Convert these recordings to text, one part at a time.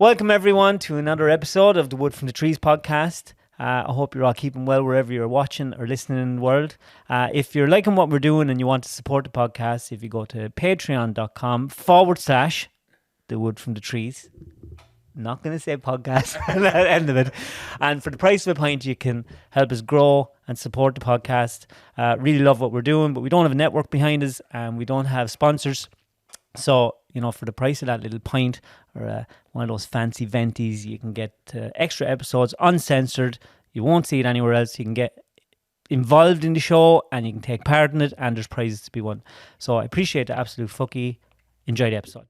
Welcome everyone to another episode of the Wood from the Trees podcast. I hope you're all keeping well wherever you're watching or listening in the world. If you're liking what we're doing and you want to support the podcast, if you go to patreon.com/the Wood from the Trees. Not going to say podcast at the end of it. And for the price of a pint, you can help us grow and support the podcast. Really love what we're doing, but we don't have a network behind us and we don't have sponsors. So, for the price of that little pint or one of those fancy venties, you can get extra episodes uncensored. You won't see it anywhere else. You can get involved in the show and you can take part in it, and there's prizes to be won. So I appreciate the absolute fucky. Enjoy the episode.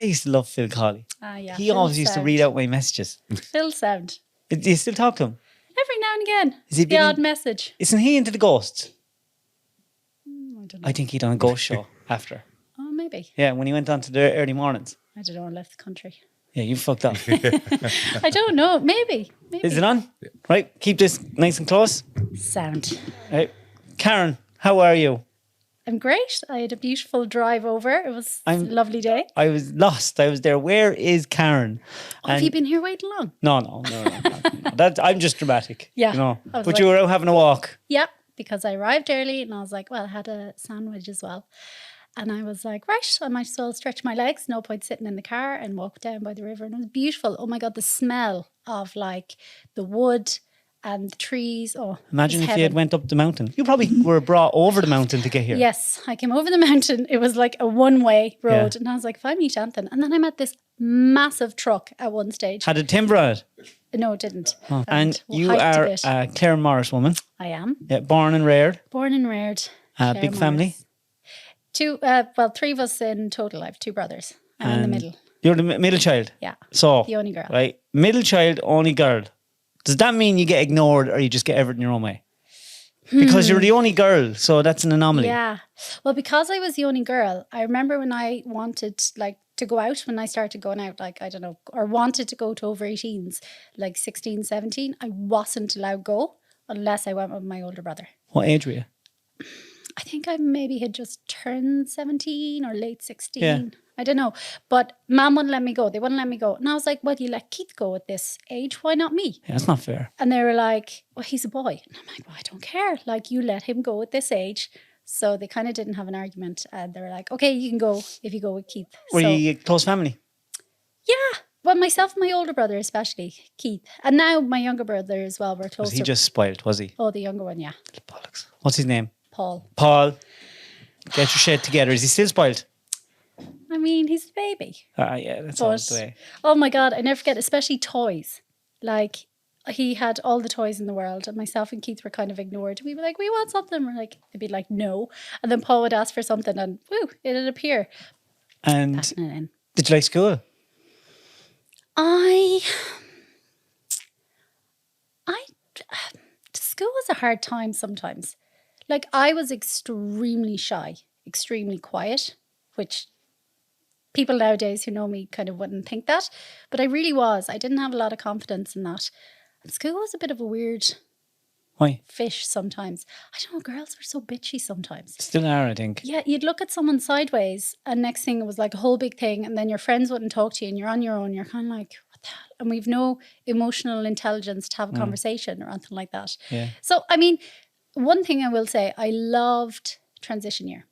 I used to love Phil Colley. Yeah, he always used to read out my messages. Phil sound. Do you still talk to him? Every now and again. Is he the odd message. Isn't he into the ghosts? I don't know. I think he done a ghost show after. Oh, maybe. Yeah, when he went on to the early mornings. I don't know. I left the country. Yeah, you fucked up. I don't know. Maybe. Is it on? Yeah. Right, keep this nice and close. Sound. Right. Karen, how are you? I'm great. I had a beautiful drive over. It was a lovely day. I was lost. I was there. Where is Karen? Have you been here waiting long? No. I'm just dramatic. Yeah. But you were out having a walk. Yeah, because I arrived early and I was like, well, I had a sandwich as well. And I was like, right, I might as well stretch my legs. No point sitting in the car, and walk down by the river. And it was beautiful. Oh my God, the smell of like the wood and the trees. Oh, imagine if you had went up the mountain. You probably were brought over the mountain to get here. Yes, I came over the mountain. It was like a one-way road. Yeah. And I was like, if I meet Anthony. And then I met this massive truck at one stage. Had a timber on it? No, it didn't. Oh. And you are a Clare Morris woman. I am. Yeah, born and reared. Born and reared. Big Morris. Family? Three of us in total. I have two brothers. I'm in the middle. You're the middle child? Yeah. So, the only girl. Right. Middle child, only girl. Does that mean you get ignored or you just get everything your own way? Because you're the only girl, so that's an anomaly. Yeah. Well, because I was the only girl, I remember when I wanted to go out, when I started going out, or wanted to go to over 18s, like 16, 17, I wasn't allowed go unless I went with my older brother. What age were you? I think I maybe had just turned 17 or late 16. Yeah. I don't know. But Mum wouldn't let me go. They wouldn't let me go. And I was like, well, you let Keith go at this age. Why not me? Yeah, that's not fair. And they were like, well, he's a boy. And I'm like, well, I don't care. Like, you let him go at this age. So they kind of didn't have an argument. And they were like, okay, you can go if you go with Keith. Were you a close family? Yeah. Well, myself and my older brother, especially Keith. And now my younger brother as well. We're closer. Was he just spoiled, was he? Oh, the younger one, yeah. Bollocks. What's his name? Paul. Get your shit together. Is he still spoiled? I mean, he's a baby. Yeah, that's always the way. Oh my God, I never forget, especially toys. Like, he had all the toys in the world, and myself and Keith were kind of ignored. We'd be like, we want something. We're like, they'd be like, no. And then Paul would ask for something, and woo, it'd appear. And did you like school? School was a hard time sometimes. Like, I was extremely shy, extremely quiet, which people nowadays who know me kind of wouldn't think that. But I really was. I didn't have a lot of confidence in that. And school was a bit of a weird fish sometimes. I don't know, girls were so bitchy sometimes. Still are, I think. Yeah, you'd look at someone sideways and next thing it was like a whole big thing, and then your friends wouldn't talk to you and you're on your own. You're kind of like, what the hell? And we've no emotional intelligence to have a conversation or anything like that. Yeah. So, I mean, one thing I will say, I loved transition year.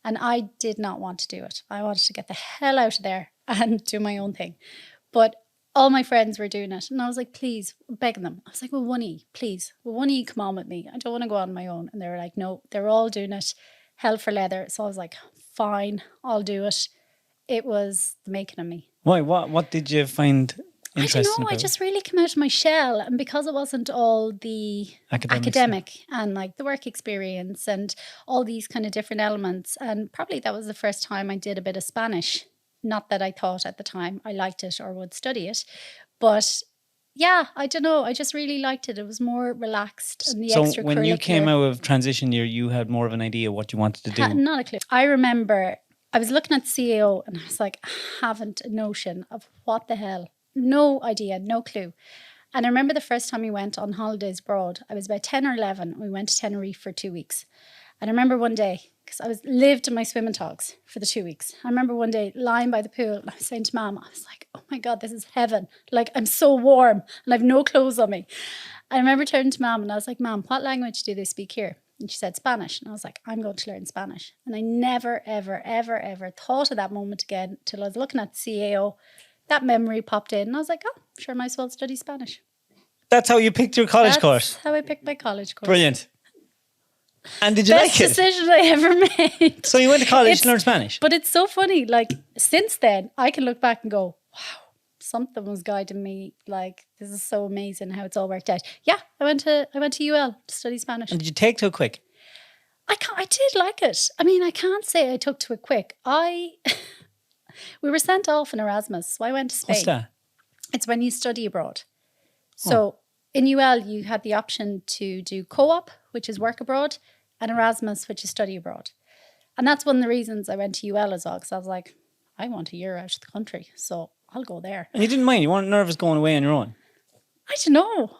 And I did not want to do it. I wanted to get the hell out of there and do my own thing. But all my friends were doing it. And I was like, please, begging them. I was like, well, one-y, please. Well, one-y, come on with me. I don't want to go on my own. And they were like, no, they're all doing it. Hell for leather. So I was like, fine, I'll do it. It was the making of me. Why? What did you find interesting? I don't know. I just really came out of my shell. And because it wasn't all the academic and like the work experience and all these kind of different elements. And probably that was the first time I did a bit of Spanish. Not that I thought at the time I liked it or would study it. But yeah, I don't know. I just really liked it. It was more relaxed and the extracurricular. So when you came out of transition year, you had more of an idea what you wanted to do? Not a clue. I remember I was looking at CEO and I was like, I haven't a notion of what the hell. No idea, no clue. And I remember the first time we went on holidays abroad, I was about 10 or 11. We went to Tenerife for 2 weeks. And I remember one day, because I lived in my swimming togs for the 2 weeks. I remember one day lying by the pool and I was saying to Mum, I was like, oh my God, this is heaven. Like, I'm so warm and I've no clothes on me. I remember turning to Mum and I was like, Mum, what language do they speak here? And she said Spanish. And I was like, I'm going to learn Spanish. And I never, ever, ever, ever thought of that moment again until I was looking at the CAO. That memory popped in and I was like, oh, sure, I might as well study Spanish. That's how you picked your college course? That's how I picked my college course. Brilliant. And did you Best like it? decision I ever made. So you went to college to learn Spanish? But it's so funny. Like, since then, I can look back and go, wow, something was guiding me. Like, this is so amazing how it's all worked out. Yeah, I went to UL to study Spanish. And did you take to it quick? I did like it. I mean, I can't say I took to it quick. We were sent off in Erasmus, so I went to Spain. What's that? It's when you study abroad. So in UL, you had the option to do co-op, which is work abroad, and Erasmus, which is study abroad. And that's one of the reasons I went to UL as well, because I was like, I want a year out of the country, so I'll go there. And you didn't mind? You weren't nervous going away on your own? I don't know.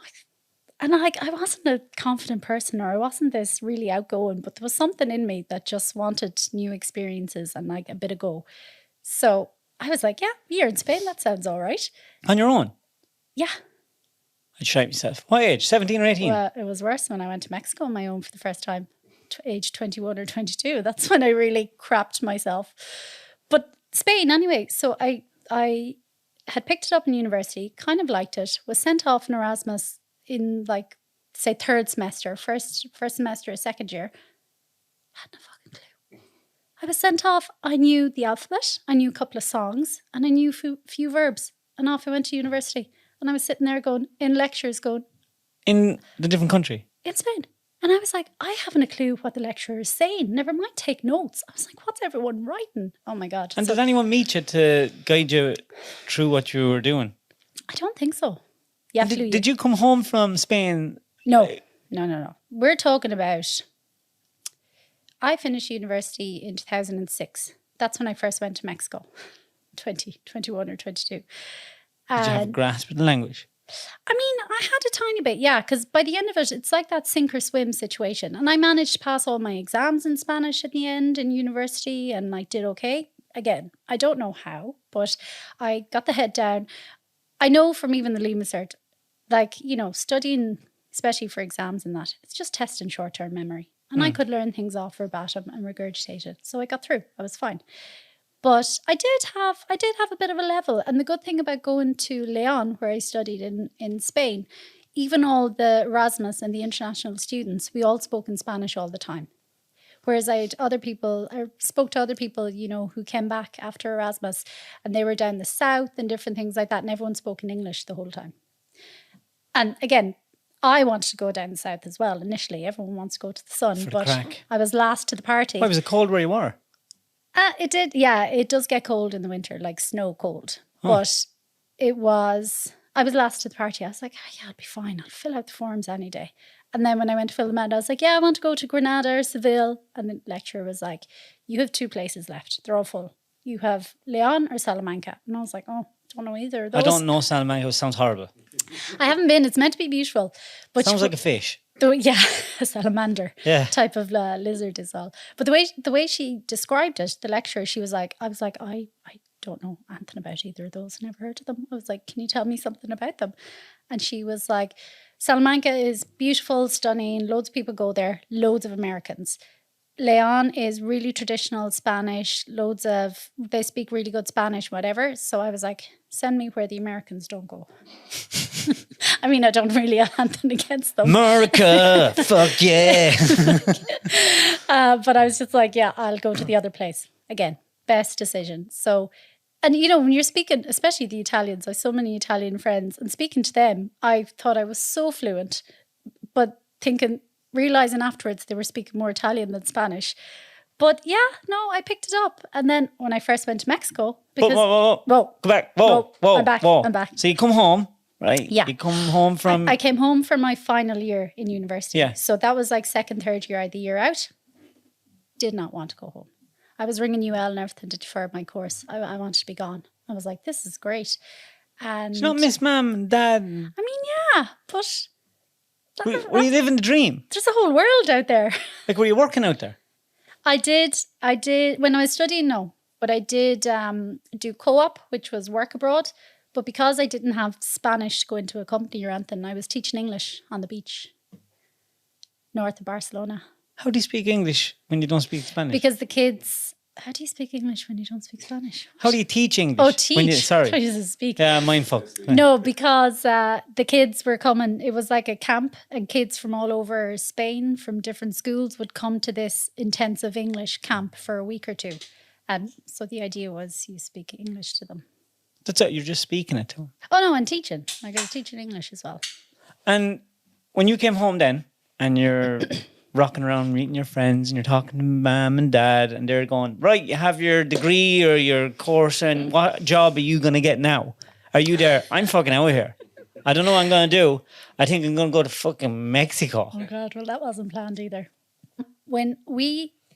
And I wasn't a confident person, or I wasn't this really outgoing, but there was something in me that just wanted new experiences and like a bit of go. So I was like, yeah, a year in Spain, that sounds all right. On your own? Yeah. I'd shite myself. What age? 17 or 18? Well, it was worse when I went to Mexico on my own for the first time, age 21 or 22. That's when I really crapped myself. But Spain, anyway. So I had picked it up in university, kind of liked it, was sent off in Erasmus in like, say, third semester, first semester or second year. Had no fucking clue. I was sent off. I knew the alphabet. I knew a couple of songs and I knew a few verbs. And off I went to university. And I was sitting there going, in lectures going. In the different country? In Spain. And I was like, I haven't a clue what the lecturer is saying. Never mind take notes. I was like, what's everyone writing? Oh my God. And did anyone meet you to guide you through what you were doing? I don't think so. Yeah. Did you come home from Spain? No. We're talking about, I finished university in 2006. That's when I first went to Mexico. 21 or 22. Did you have a grasp of the language? I mean, I had a tiny bit, yeah, because by the end of it, it's like that sink or swim situation. And I managed to pass all my exams in Spanish at the end in university and I did okay. Again, I don't know how, but I got the head down. I know from even the Lima Cert, like, you know, studying, especially for exams and that, it's just testing short-term memory. And I could learn things off verbatim and regurgitate it. So I got through. I was fine. But I did have a bit of a level. And the good thing about going to Leon, where I studied in Spain, even all the Erasmus and the international students, we all spoke in Spanish all the time. Whereas I spoke to other people, you know, who came back after Erasmus and they were down the south and different things like that. And everyone spoke in English the whole time. And again, I wanted to go down the south as well. Initially, everyone wants to go to the sun, but I was last to the party. Why was it cold where you were? It did, yeah. It does get cold in the winter, like snow cold. But I was last to the party. I was like, yeah, I'll be fine. I'll fill out the forms any day. And then when I went to fill them out, I was like, yeah, I want to go to Granada or Seville. And the lecturer was like, you have 2 places left. They're all full. You have Leon or Salamanca. And I was like, oh, I don't know either of those. I don't know Salamanca. It sounds horrible. I haven't been. It's meant to be beautiful. But sounds like a fish. Yeah, a salamander type of lizard is all. But the way she described it, the lecturer, I was like, I don't know anything about either of those. Never heard of them. I was like, can you tell me something about them? And she was like, Salamanca is beautiful, stunning. Loads of people go there. Loads of Americans. Leon is really traditional Spanish. They speak really good Spanish, whatever. So I was like, send me where the Americans don't go. I mean, I don't really have anything against them. America, fuck yeah. But I was just like, yeah, I'll go to the other place. Again, best decision. So, and you know, when you're speaking, especially the Italians, I have so many Italian friends, and speaking to them, I thought I was so fluent, but realizing afterwards they were speaking more Italian than Spanish. But yeah, no, I picked it up. And then when I first went to Mexico, because whoa. Go back. Whoa. I'm back. So you come home, right? Yeah. You come home from... I came home for my final year in university. Yeah. So that was like second, third year, I had the year out. Did not want to go home. I was ringing UL and everything to defer my course. I wanted to be gone. I was like, this is great. And Do you not miss mum and dad? I mean, yeah, but Were you living the dream? there's a whole world out there. Like, were you working out there? I did when I was studying, no, but I did do co-op, which was work abroad. But because I didn't have Spanish to go into a company or anything, I was teaching English on the beach, north of Barcelona. How do you speak English when you don't speak Spanish? Because the kids, how do you speak English when you don't speak Spanish? How do you teach English? Oh, teach. When sorry. I used to speak. Yeah, mindful. No, because the kids were coming. It was like a camp, and kids from all over Spain, from different schools, would come to this intensive English camp for a week or two. And so the idea was you speak English to them. That's it. You're just speaking it to them. Oh, no, and teaching. Like I was teaching English as well. And when you came home then, and you're rocking around meeting your friends, and you're talking to mum and dad, and they're going, right, you have your degree or your course, and what job are you going to get now? Are you there? I'm fucking out of here. I don't know what I'm going to do. I think I'm going to go to fucking Mexico. Oh, God. Well, that wasn't planned either. When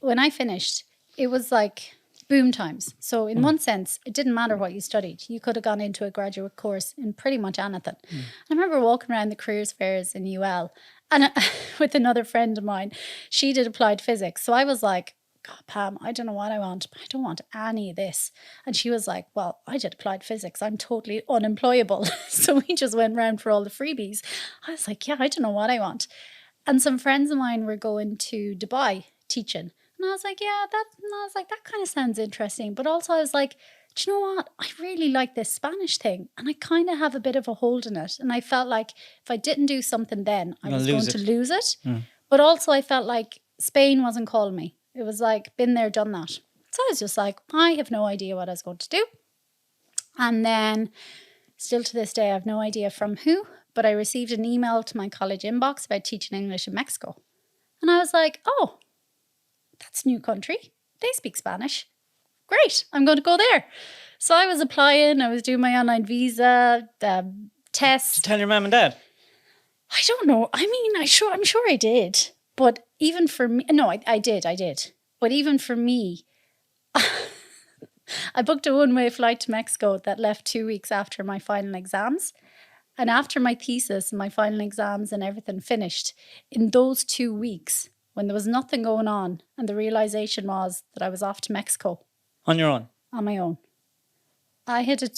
I finished, it was like boom times. So in one sense, it didn't matter what you studied. You could have gone into a graduate course in pretty much anything. I remember walking around the careers fairs in UL and with another friend of mine, she did applied physics. So I was like, God, Pam, I don't know what I want. I don't want any of this. And she was like, well, I did applied physics. I'm totally unemployable. So we just went round for all the freebies. I was like, yeah, I don't know what I want. And some friends of mine were going to Dubai teaching. And I was like, that kind of sounds interesting. But also I was like, do you know what? I really like this Spanish thing. And I kind of have a bit of a hold in it. And I felt like if I didn't do something then, I was going to lose it. But also I felt like Spain wasn't calling me. It was like, been there, done that. So I was just like, I have no idea what I was going to do. And then still to this day, I have no idea from who. But I received an email to my college inbox about teaching English in Mexico. And I was like, oh, that's a new country. They speak Spanish. Great, I'm going to go there. So I was applying. I was doing my online visa test. Did you tell your mum and dad? I don't know. I mean, I'm sure I did. But even for me, no, I did. But even for me, I booked a one-way flight to Mexico that left 2 weeks after my final exams. And after my thesis and my final exams and everything finished, in those 2 weeks, when there was nothing going on and the realization was that I was off to Mexico. On your own? On my own. I had a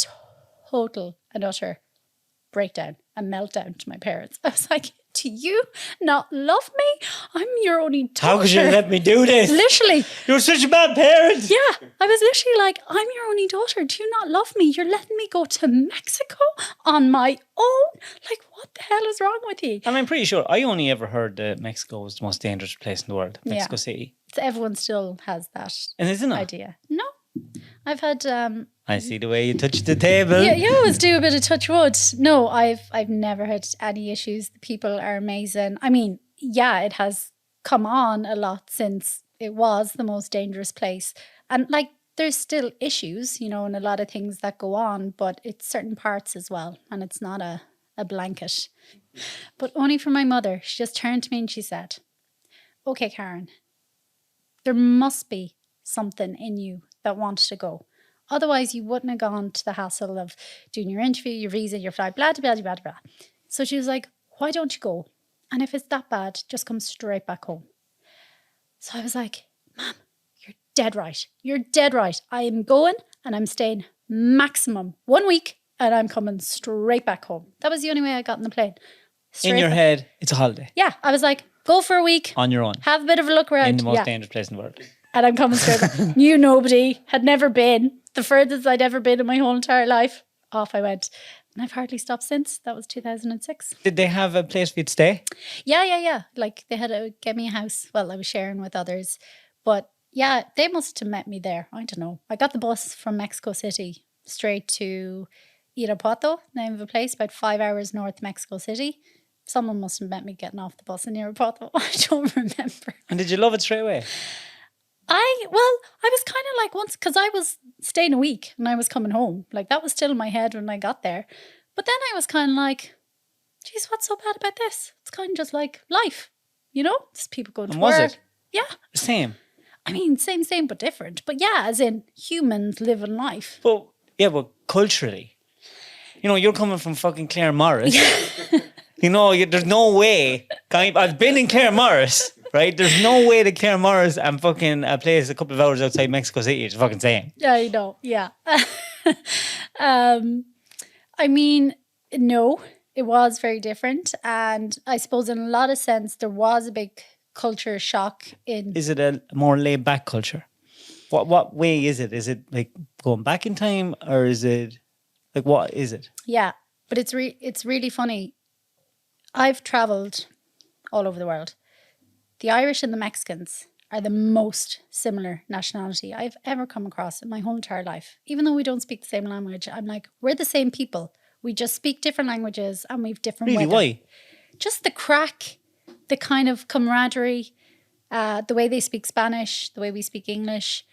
total and utter breakdown and meltdown to my parents. I was like, do you not love me? I'm your only daughter. How could you let me do this? Literally. You're such a bad parent. Yeah. I was literally like, I'm your only daughter. Do you not love me? You're letting me go to Mexico on my own? Like, what the hell is wrong with you? And I'm pretty sure I only ever heard that Mexico was the most dangerous place in the world. Mexico City. So everyone still has that isn't it? idea. No. I've had I see the way you touch the table. Yeah, you always do a bit of touch wood. No, I've never had any issues. The people are amazing. I mean, yeah, it has come on a lot since it was the most dangerous place. And like there's still issues, and a lot of things that go on, but it's certain parts as well. And it's not a blanket. But only for my mother. She just turned to me and she said, okay, Karen, there must be something in you that wants to go. Otherwise, you wouldn't have gone to the hassle of doing your interview, your visa, your flight, blah, blah, blah, blah, blah. So she was like, why don't you go? And if it's that bad, just come straight back home. So I was like, Mom, you're dead right. You're dead right. I am going and I'm staying maximum 1 week and I'm coming straight back home. That was the only way I got on the plane. In your head, it's a holiday. Yeah. I was like, go for a week. On your own. Have a bit of a look around. In the most dangerous place in the world. And I'm coming straight back. Knew nobody, had never been. The furthest I'd ever been in my whole entire life. Off I went. And I've hardly stopped since. That was 2006. Did they have a place for you to stay? Yeah. Like they had to get me a house. Well, I was sharing with others. But yeah, they must have met me there. I don't know. I got the bus from Mexico City straight to Irapuato, name of a place, about 5 hours north Mexico City. Someone must have met me getting off the bus in Irapuato. I don't remember. And did you love it straight away? I was kind of like once, because I was staying a week and I was coming home. Like that was still in my head when I got there. But then I was kind of like, geez, what's so bad about this? It's kind of just like life, Just people going to work. Was it? Yeah. Same. I mean, same, but different. But yeah, as in humans living life. But culturally. you know, you're coming from fucking Clare Morris. You know, there's no way. I've been in Clare Morris, right? There's no way that Clare Morris and fucking a place a couple of hours outside Mexico City is fucking same. Yeah, I know. Yeah. I mean, no, it was very different. And I suppose in a lot of sense, there was a big culture shock in. Is it a more laid back culture? What way is it? Is it like going back in time, or is it like, what is it? Yeah, but it's really funny. I've traveled all over the world. The Irish and the Mexicans are the most similar nationality I've ever come across in my whole entire life. Even though we don't speak the same language, I'm like, we're the same people. We just speak different languages and we've different Really, weather. why? Just the crack, the kind of camaraderie, the way they speak Spanish, the way we speak English.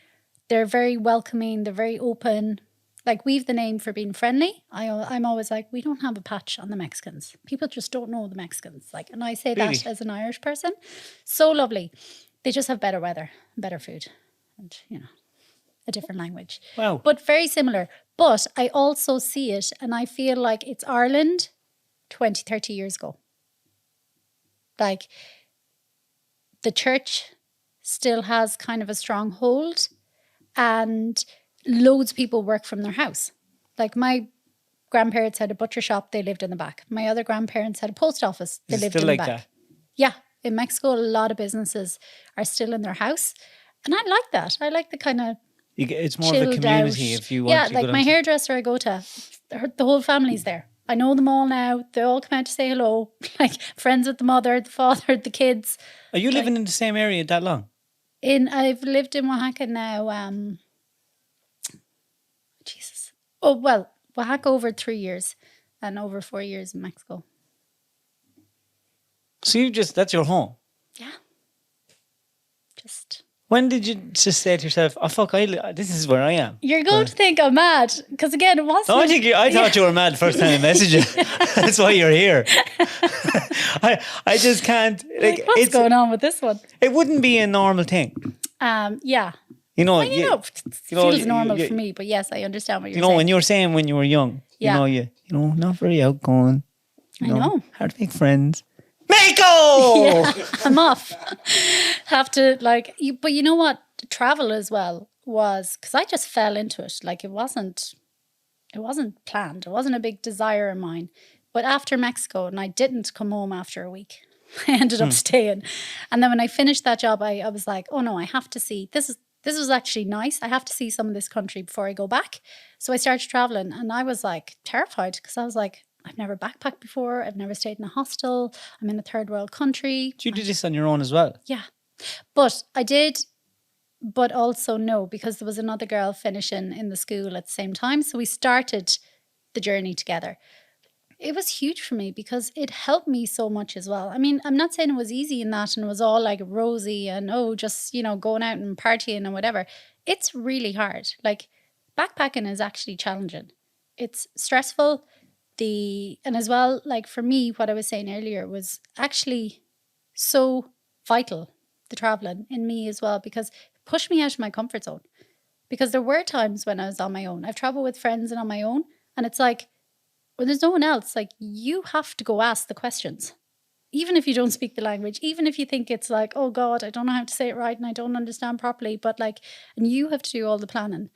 They're very welcoming. They're very open. Like, we've the name for being friendly. I'm always like, we don't have a patch on the Mexicans. People just don't know the Mexicans. Like, and I say Really? that as an Irish person. So lovely. They just have better weather, better food, and, you know, a different language. Wow. But very similar. But I also see it, and I feel like it's Ireland 20, 30 years ago. Like, the church still has kind of a strong hold, and loads of people work from their house. Like, my grandparents had a butcher shop, they lived in the back. My other grandparents had a post office, they Is it lived still in like the back. that? Yeah, in Mexico, a lot of businesses are still in their house. And I like that. I like the kind of It's more of a chilled community out. if you want Yeah, to like go my down to- hairdresser I go to, the whole family's there. I know them all now. They all come out to say hello. Like, friends with the mother, the father, the kids. Are you living in the same area that long? I've lived in Oaxaca now, Jesus. Oh, well, Oaxaca over 3 years and over 4 years in Mexico. So that's your home. Yeah. Just. When did you just say to yourself, "Oh fuck, this is where I am"? You're going to think I'm mad, because again, it wasn't. No, I thought you were mad the first time I messaged you. That's why you're here. I just can't. Like, what's going on with this one? It wouldn't be a normal thing. Yeah. You know, Well, it you know, feels normal for me, but yes, I understand what you're you know, saying. when you were saying when you were young, Yeah. you know, not very outgoing. I know. Hard to make friends. Mako! Yeah, I'm off. Have to, like, but you know what? Travel as well was, because I just fell into it. Like, it wasn't planned. It wasn't a big desire of mine. But after Mexico, and I didn't come home after a week, I ended up staying. And then when I finished that job, I was like, oh no, I have to see, this was actually nice. I have to see some of this country before I go back. So I started traveling, and I was like terrified, because I was like, I've never backpacked before. I've never stayed in a hostel. I'm in a third world country. You did this on your own as well? Yeah. But I did, but also no, because there was another girl finishing in the school at the same time. So we started the journey together. It was huge for me because it helped me so much as well. I mean, I'm not saying it was easy in that and it was all like rosy and, just, going out and partying and whatever. It's really hard. Like, backpacking is actually challenging. It's stressful. And as well, like, for me, what I was saying earlier was actually so vital, the traveling in me as well, because it pushed me out of my comfort zone. Because there were times when I was on my own. I've traveled with friends and on my own, and it's like, when there's no one else, like, you have to go ask the questions. Even if you don't speak the language, even if you think it's like, oh God, I don't know how to say it right and I don't understand properly, but like, and you have to do all the planning.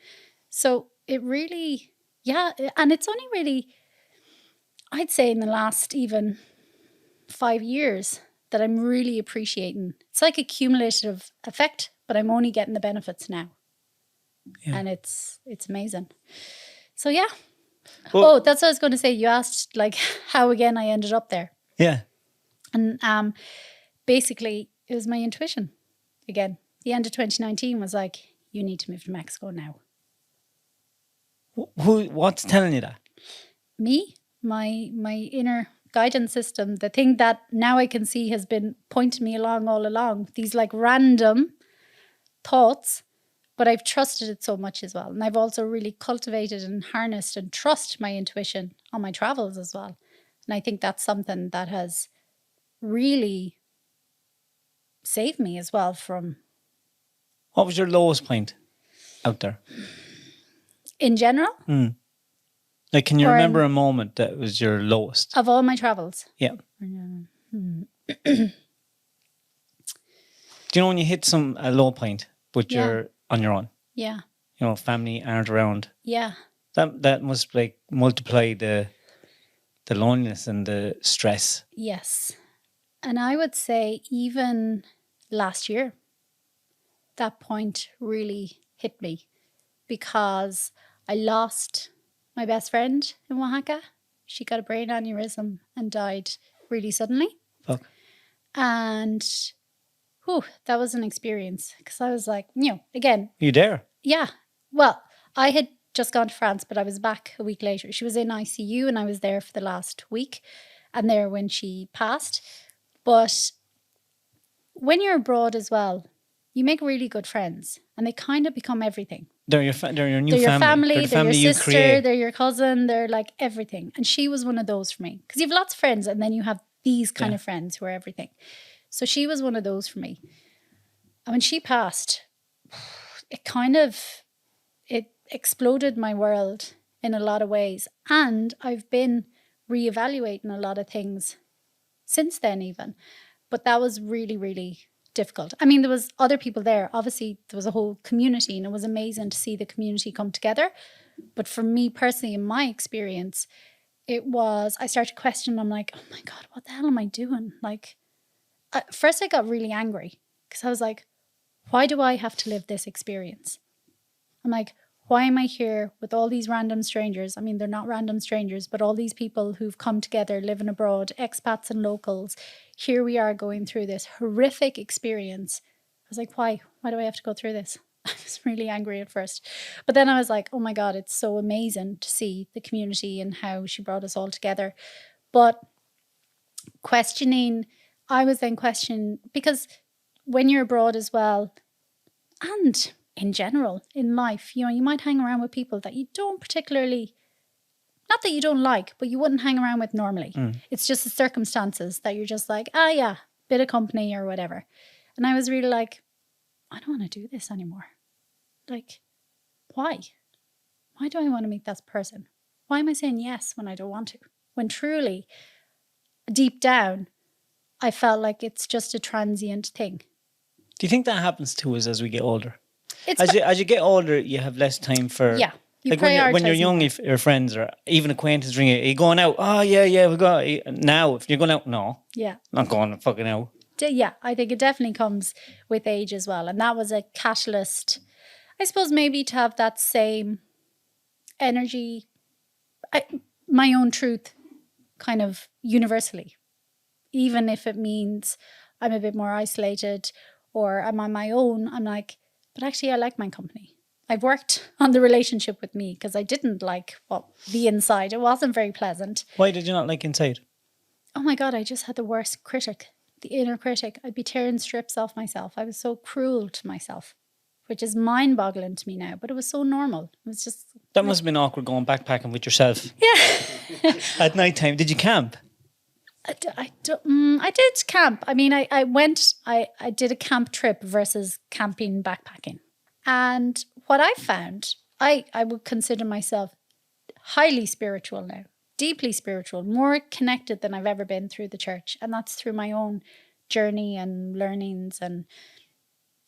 So it really, yeah, and it's only really, I'd say in the last even 5 years that I'm really appreciating. It's like a cumulative effect, but I'm only getting the benefits now. Yeah. And it's amazing. So yeah. Well, that's what I was going to say. You asked like how again I ended up there. Yeah. And basically it was my intuition again. The end of 2019 was like, you need to move to Mexico now. What's telling you that? Me, my inner guidance system, the thing that now I can see has been pointing me along all along. These like random thoughts, but I've trusted it so much as well. And I've also really cultivated and harnessed and trust my intuition on my travels as well. And I think that's something that has really saved me as well from... What was your lowest point out there? In general? Like, can you Or remember a moment that was your lowest? of all my travels. Yeah. Do you know when you hit a low point, but Yeah. you're on your own? Yeah. You know, family aren't around. Yeah. That must like multiply the loneliness and the stress. Yes. And I would say even last year, that point really hit me because I lost my best friend in Oaxaca. She got a brain aneurysm and died really suddenly. Fuck. And that was an experience because I was like, again. You there? Yeah. Well, I had just gone to France, but I was back a week later. She was in ICU and I was there for the last week and there when she passed. But when you're abroad as well, you make really good friends and they kind of become everything. They're your new they're your family. They're the they're family your you sister. create. They're your cousin. They're like everything. And she was one of those for me because you have lots of friends and then you have these kind of friends who are everything. So she was one of those for me. And when she passed, it exploded my world in a lot of ways. And I've been reevaluating a lot of things since then even. But that was really, really difficult. I mean, there was other people there. Obviously, there was a whole community and it was amazing to see the community come together. But for me personally, in my experience, I started questioning, I'm like, oh my God, what the hell am I doing? Like, first I got really angry because I was like, why do I have to live this experience? I'm like, why am I here with all these random strangers? I mean, they're not random strangers, but all these people who've come together, living abroad, expats and locals. Here we are going through this horrific experience. I was like, why? Why do I have to go through this? I was really angry at first. But then I was like, oh my God, it's so amazing to see the community and how she brought us all together. But I was then questioning, because when you're abroad as well, and in general, in life, you might hang around with people that you don't particularly, not that you don't like, but you wouldn't hang around with normally. It's just the circumstances that you're just like, bit of company or whatever. And I was really like, I don't want to do this anymore. Like, why? Why do I want to meet that person? Why am I saying yes when I don't want to? When truly, deep down, I felt like it's just a transient thing. Do you think that happens to us as we get older? As you get older, you have less time for... Yeah. Like when you're young, if your friends or even acquaintances ring you, are you going out? Oh, yeah, we go out. Now, if you're going out, no. Yeah. Not going fucking out. Yeah, I think it definitely comes with age as well. And that was a catalyst, I suppose, maybe to have that same energy, my own truth kind of universally. Even if it means I'm a bit more isolated or I'm on my own, I'm like, but actually I like my company. I've worked on the relationship with me because I didn't like the inside. It wasn't very pleasant. Why did you not like inside? Oh my God, I just had the worst critic, the inner critic. I'd be tearing strips off myself. I was so cruel to myself, which is mind-boggling to me now, but it was so normal. It was just... That must have been awkward going backpacking with yourself. Yeah. At night time. Did you camp? I did camp. I mean, I did a camp trip versus camping backpacking. And what I found, I would consider myself highly spiritual now, deeply spiritual, more connected than I've ever been through the church. And that's through my own journey and learnings and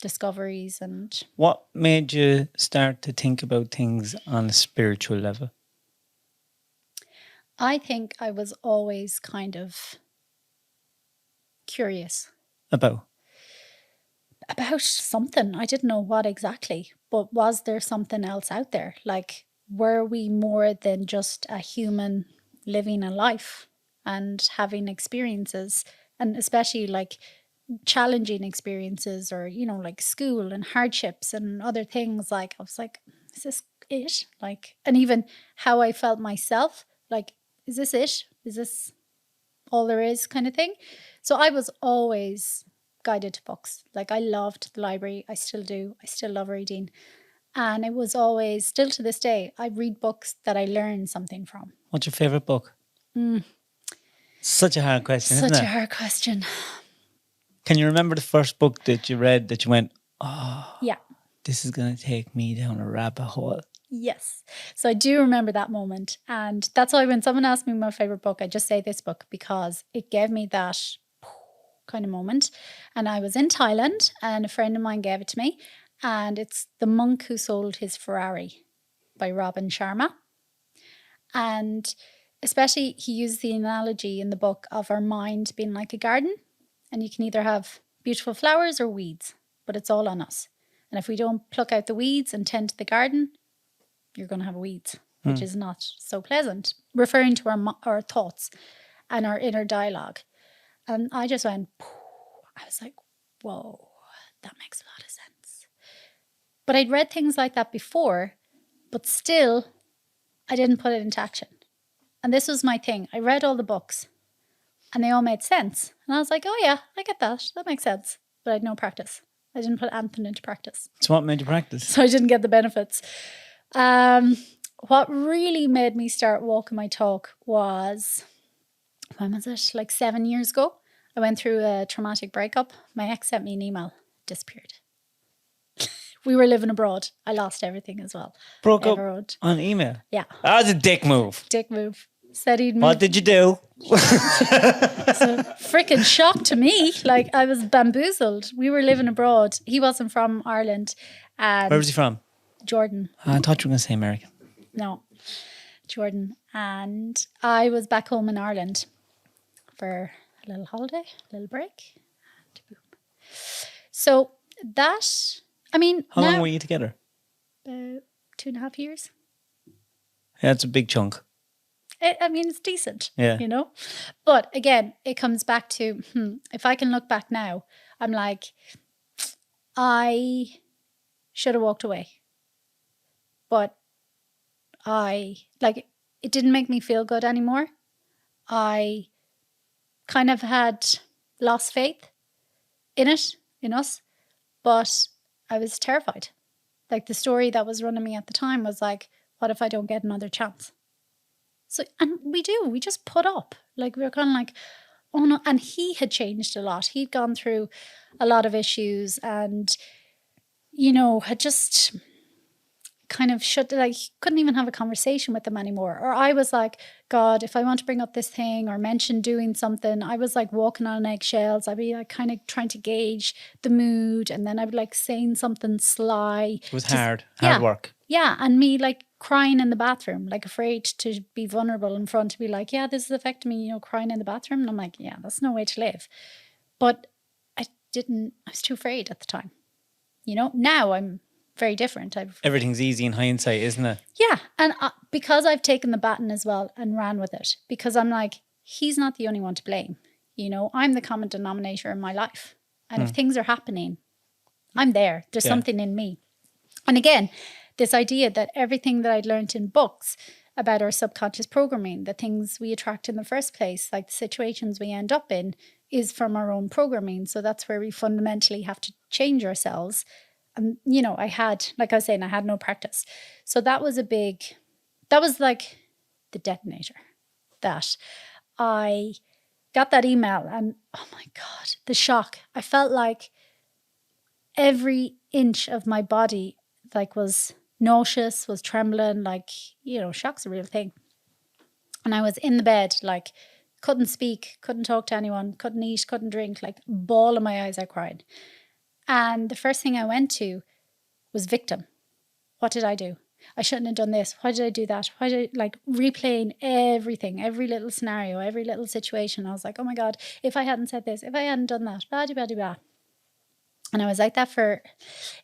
discoveries. And what made you start to think about things on a spiritual level? I think I was always kind of curious. About something. I didn't know what exactly, but was there something else out there? Like, were we more than just a human living a life and having experiences, and especially like challenging experiences or, like school and hardships and other things? Like, I was like, is this it? Like, and even how I felt myself, like, is this it? Is this all there is, kind of thing? So I was always guided to books. Like, I loved the library. I still do. I still love reading. And it was always, still to this day, I read books that I learn something from. What's your favourite book? Such a hard question, isn't it? Such a hard question. Can you remember the first book that you read that you went, oh, yeah, this is going to take me down a rabbit hole? Yes. So I do remember that moment. And that's why when someone asks me my favorite book, I just say this book because it gave me that kind of moment. And I was in Thailand and a friend of mine gave it to me. And it's The Monk Who Sold His Ferrari by Robin Sharma. And especially he used the analogy in the book of our mind being like a garden. And you can either have beautiful flowers or weeds, but it's all on us. And if we don't pluck out the weeds and tend to the garden, you're going to have weeds, which is not so pleasant, referring to our thoughts and our inner dialogue. And I just went, I was like, whoa, that makes a lot of sense. But I'd read things like that before, but still, I didn't put it into action. And this was my thing. I read all the books and they all made sense. And I was like, oh yeah, I get that. That makes sense. But I had no practice. I didn't put anything into practice. So what made you practice? So I didn't get the benefits. What really made me start walking my talk was, when was it? Like 7 years ago. I went through a traumatic breakup. My ex sent me an email, disappeared. We were living abroad. I lost everything as well. Broke up Abroad. on email? Yeah. That was a dick move. Dick move. Said he'd moved. What did you do? It's a freaking shock to me. Like, I was bamboozled. We were living abroad. He wasn't from Ireland. And Where was he from? Jordan. I thought you were going to say American. No, Jordan. And I was back home in Ireland for a little holiday, a little break. And boom. So that, I mean, How long were you together? About 2.5 years. Yeah, it's a big chunk. I mean, it's decent, Yeah. you know. But again, it comes back to, if I can look back now, I'm like, I should have walked away. But it didn't make me feel good anymore. I kind of had lost faith in it, in us, but I was terrified. Like, the story that was running me at the time was like, what if I don't get another chance? So, and we just put up. Like, we were kind of like, oh no. And he had changed a lot. He'd gone through a lot of issues and, you know, had just kind of couldn't even have a conversation with them anymore. Or I was like, God, if I want to bring up this thing or mention doing something, I was like walking on eggshells. I'd be like kind of trying to gauge the mood, and then I'd be like saying something sly. It was hard work. Yeah, and me like crying in the bathroom, like afraid to be vulnerable in front, to be like, yeah, this is affecting me, you know, crying in the bathroom. And I'm like, yeah, that's no way to live. But I was too afraid at the time. You know, now I'm very different. Everything's easy in hindsight, isn't it? Yeah. And because I've taken the baton as well and ran with it, because I'm like, he's not the only one to blame. You know, I'm the common denominator in my life. And if things are happening, I'm there. There's something in me. And again, this idea that everything that I'd learned in books about our subconscious programming, the things we attract in the first place, like the situations we end up in, is from our own programming. So that's where we fundamentally have to change ourselves. And, you know, I had no practice. So that was like the detonator, that I got that email and, oh my God, the shock. I felt like every inch of my body like was nauseous, was trembling, like, you know, shock's a real thing. And I was in the bed, like, couldn't speak, couldn't talk to anyone, couldn't eat, couldn't drink, like, bawling my eyes out crying. And the first thing I went to was victim. What did I do? I shouldn't have done this. Why did I do that? Why did I, like, replaying everything, every little scenario, every little situation. I was like, oh my God, if I hadn't said this, if I hadn't done that, blah, blah, blah, blah. And I was like that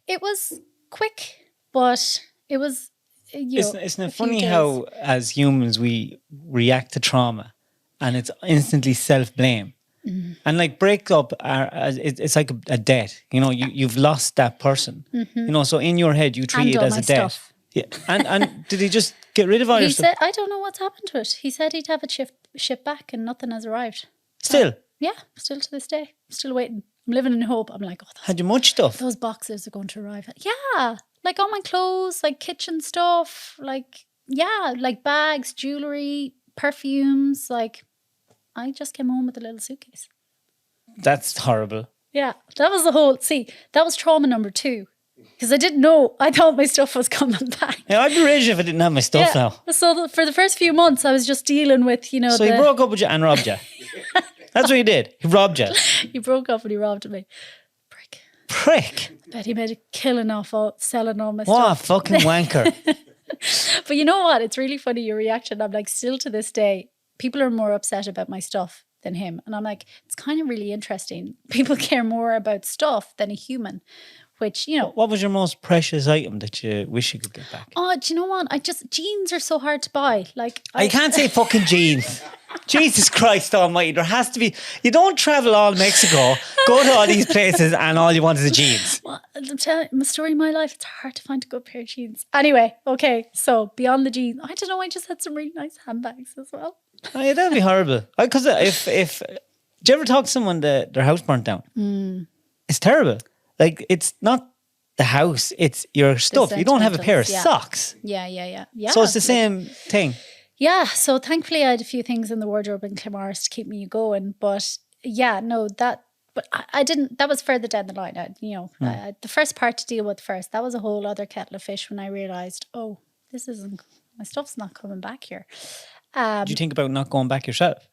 it was quick, but it was, you know, Isn't it funny how as humans we react to trauma and it's instantly self-blame? And like breakup it's like a debt, you know, you've lost that person, you know, so in your head you treat it as a debt. Stuff. Yeah. And did he just get rid of all your stuff? He said, I don't know what's happened to it. He said he'd have it shipped back and nothing has arrived. Still? Yeah, still to this day. I'm still waiting. I'm living in hope. I'm like, had you much stuff? Those boxes are going to arrive. Yeah, like all my clothes, like kitchen stuff, like, yeah, like bags, jewelry, perfumes, like, I just came home with a little suitcase. That's horrible. Yeah, that was that was trauma number 2. because I didn't know. I thought my stuff was coming back. Yeah, I'd be raging if I didn't have my stuff now. So for the first few months, I was just dealing with, you know. So he broke up with you and robbed you. That's what he did. He robbed you. He broke up and he robbed me. Prick. I bet he made a killing off selling all my What stuff. a fucking wanker. But you know what? It's really funny, your reaction. I'm like, still to this day, people are more upset about my stuff than him. And I'm like, it's kind of really interesting. People care more about stuff than a human, which, you know. What was your most precious item that you wish you could get back? Oh, do you know what? Jeans are so hard to buy. Like, I can't say fucking jeans. Jesus Christ almighty. There has to be, you don't travel all Mexico, go to all these places and all you want is a jeans. Well, I'm telling you, my story of my life, it's hard to find a good pair of jeans. Anyway, okay, so beyond the jeans, I don't know, I just had some really nice handbags as well. Oh, yeah, that'd be horrible. Because if do you ever talk to someone that their house burnt down? It's terrible. Like, it's not the house, it's your stuff. You don't have a pair of socks. Yeah. So it's the same thing. Yeah, so thankfully I had a few things in the wardrobe in Clamars to keep me going. But yeah, no, but I didn't, that was further down the line. The first part to deal with first, that was a whole other kettle of fish when I realised, oh, my stuff's not coming back here. Did you think about not going back yourself?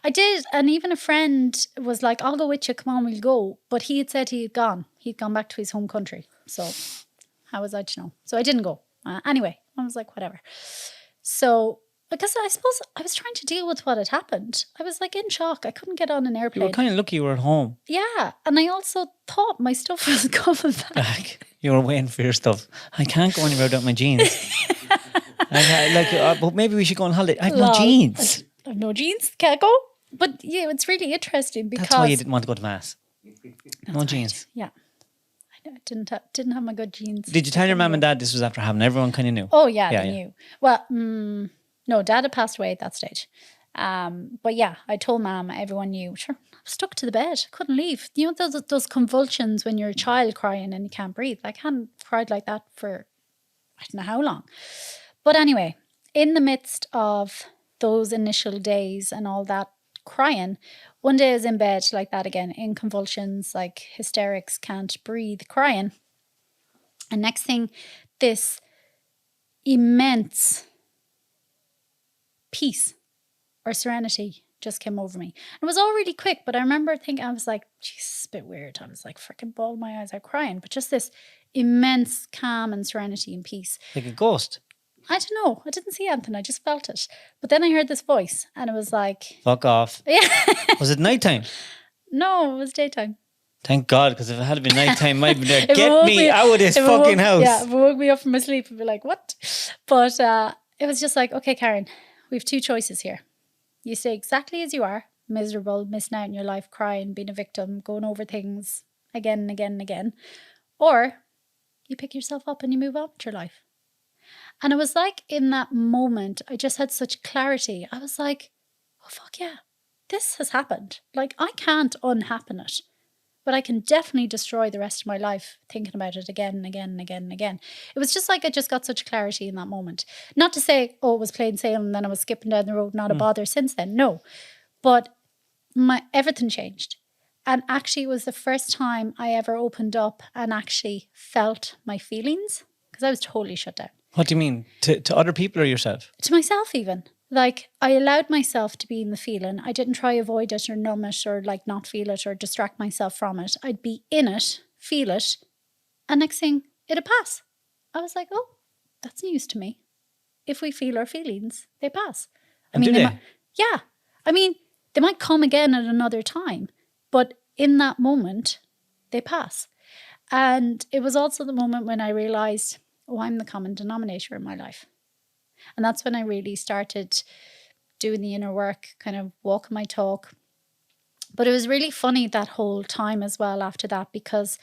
I did, and even a friend was like, I'll go with you, come on, we'll go. But he had said he had gone. He'd gone back to his home country. So how was I to know? So I didn't go. Anyway, I was like, whatever. So, because I suppose I was trying to deal with what had happened. I was like in shock. I couldn't get on an airplane. You were kind of lucky you were at home. Yeah, and I also thought my stuff was coming back. You were waiting for your stuff. I can't go anywhere without my jeans. But maybe we should go on holiday. I have no jeans. I have no jeans. Can't go. But yeah, it's really interesting because that's why you didn't want to go to mass. No jeans. Yeah, I know. Didn't have my good jeans. Did you tell your mum and dad this was after having? Everyone kind of knew. Oh yeah, they knew. Well, no, dad had passed away at that stage. But yeah, I told mum. Everyone knew. Sure, I was stuck to the bed. Couldn't leave. You know those convulsions when you're a child crying and you can't breathe. I hadn't cried like that for I don't know how long. But anyway, in the midst of those initial days and all that crying, one day I was in bed like that again, in convulsions, like hysterics, can't breathe, crying. And next thing, this immense peace or serenity just came over me. It was all really quick, but I remember thinking, I was like, Jesus, a bit weird. I was like, freaking bawling my eyes out crying. But just this immense calm and serenity and peace. Like a ghost. I don't know. I didn't see anything. I just felt it. But then I heard this voice and it was like... Fuck off. Yeah. Was it nighttime? No, it was daytime. Thank God, because if it had been nighttime, I'd be there. Get me out of this fucking house. Yeah, if it woke me up from my sleep, I'd be like, what? But it was just like, okay, Karen, we have two choices here. You stay exactly as you are, miserable, missing out in your life, crying, being a victim, going over things again and again and again. Or you pick yourself up and you move on with your life. And it was like in that moment, I just had such clarity. I was like, oh, fuck yeah, this has happened. Like, I can't unhappen it, but I can definitely destroy the rest of my life thinking about it again and again and again and again. It was just like I just got such clarity in that moment. Not to say, oh, it was plain sailing and then I was skipping down the road, not a bother since then. No, but everything changed. And actually, it was the first time I ever opened up and actually felt my feelings, because I was totally shut down. What do you mean? To other people or yourself? To myself even. Like, I allowed myself to be in the feeling. I didn't try avoid it or numb it or like not feel it or distract myself from it. I'd be in it, feel it, and next thing, it'd pass. I was like, oh, that's news to me. If we feel our feelings, they pass. I mean, yeah. I mean, they might come again at another time, but in that moment, they pass. And it was also the moment when I realised, oh, I'm the common denominator in my life. And that's when I really started doing the inner work, kind of walking my talk. But it was really funny that whole time as well after that, because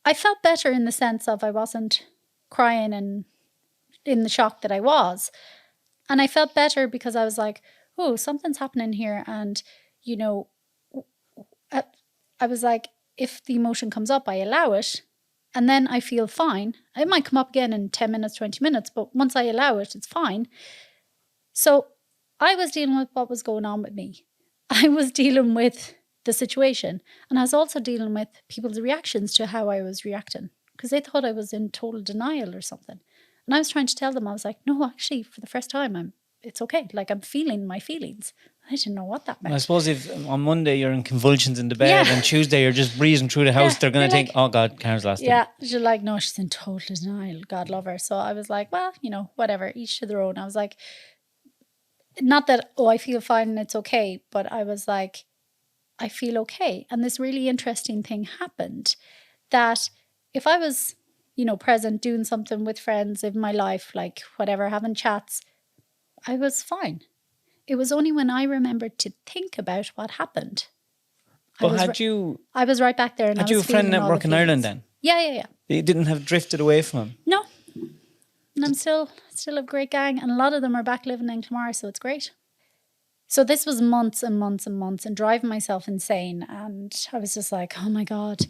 I felt better in the sense of I wasn't crying and in the shock that I was. And I felt better because I was like, oh, something's happening here. And, you know, I was like, if the emotion comes up, I allow it. And then I feel fine. It might come up again in 10 minutes, 20 minutes, but once I allow it, it's fine. So I was dealing with what was going on with me. I was dealing with the situation. And I was also dealing with people's reactions to how I was reacting. because they thought I was in total denial or something. And I was trying to tell them, I was like, no, actually, for the first time, it's okay. Like, I'm feeling my feelings. I didn't know what that meant. I suppose if on Monday you're in convulsions in the bed and Tuesday you're just breezing through the house, they're going to think, oh God, Karen's lost it. Yeah, she's like, no, she's in total denial. God love her. So I was like, well, whatever, each to their own. I was like, not that, I feel fine and it's okay, but I was like, I feel okay. And this really interesting thing happened that if I was, present doing something with friends in my life, like whatever, having chats, I was fine. It was only when I remembered to think about what happened. But I was right back there. And had you a friend network in Ireland then? Yeah. You didn't have drifted away from him? No. And I'm still a great gang. And a lot of them are back living in Clamara, so it's great. So this was months and months and months and driving myself insane. And I was just like, oh my God.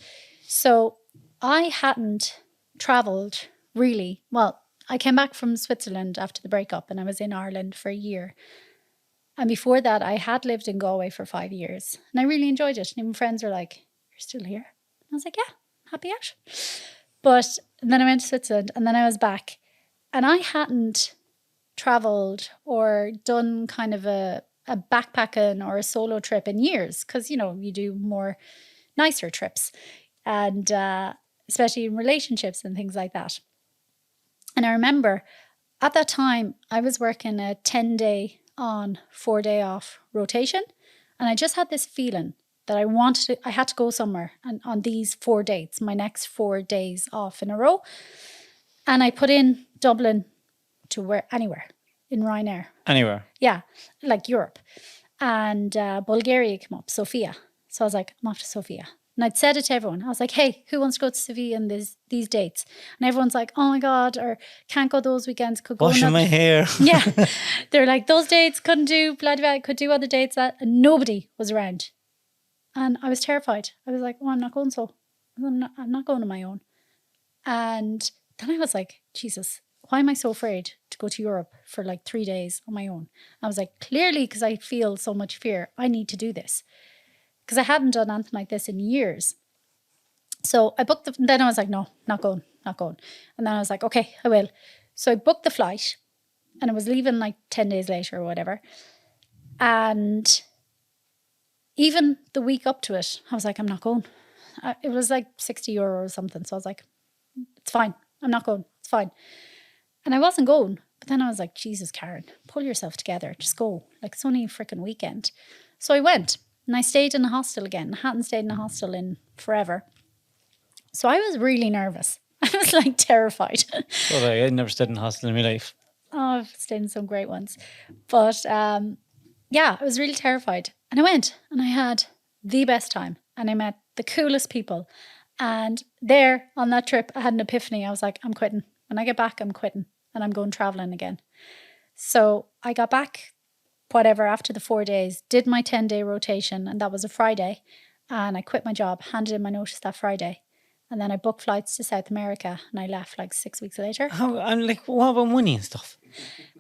So I hadn't travelled really. Well, I came back from Switzerland after the breakup and I was in Ireland for a year. And before that, I had lived in Galway for 5 years. And I really enjoyed it. And even friends were like, you're still here? And I was like, yeah, happy out. But then I went to Switzerland and then I was back. And I hadn't travelled or done kind of a backpacking or a solo trip in years. Because, you do more nicer trips. And especially in relationships and things like that. And I remember at that time, I was working a 10-day on, 4-day off rotation. And I just had this feeling that I had to go somewhere and on these 4 dates, my next 4 days off in a row. And I put in Dublin to anywhere in Ryanair. Anywhere? Yeah, like Europe. And Bulgaria came up, Sofia. So I was like, I'm off to Sofia. And I'd said it to everyone. I was like, hey, who wants to go to Sofia in these dates? And everyone's like, oh my God, or can't go those weekends. Could go washing my hair. Yeah. They're like, those dates couldn't do, blah, blah, could do other dates. And nobody was around. And I was terrified. I was like, oh, I'm not going so. I'm not going on my own. And then I was like, Jesus, why am I so afraid to go to Europe for like 3 days on my own? I was like, clearly, because I feel so much fear, I need to do this. Because I hadn't done anything like this in years. So I booked then I was like, no, not going. And then I was like, okay, I will. So I booked the flight and I was leaving like 10 days later or whatever. And even the week up to it, I was like, I'm not going. It was like €60 or something. So I was like, it's fine. I'm not going. It's fine. And I wasn't going. But then I was like, Jesus, Karen, pull yourself together. Just go. Like, it's only a freaking weekend. So I went. And I stayed in a hostel again. I hadn't stayed in a hostel in forever. So I was really nervous. I was like terrified. Well, I never stayed in a hostel in my life. Oh, I've stayed in some great ones. But I was really terrified. And I went and I had the best time. And I met the coolest people. And there on that trip, I had an epiphany. I was like, I'm quitting. When I get back, I'm quitting. And I'm going traveling again. So I got back after the 4 days, did my 10-day rotation, and that was a Friday. And I quit my job, handed in my notice that Friday. And then I booked flights to South America and I left like 6 weeks later. I'm like, what about money and stuff?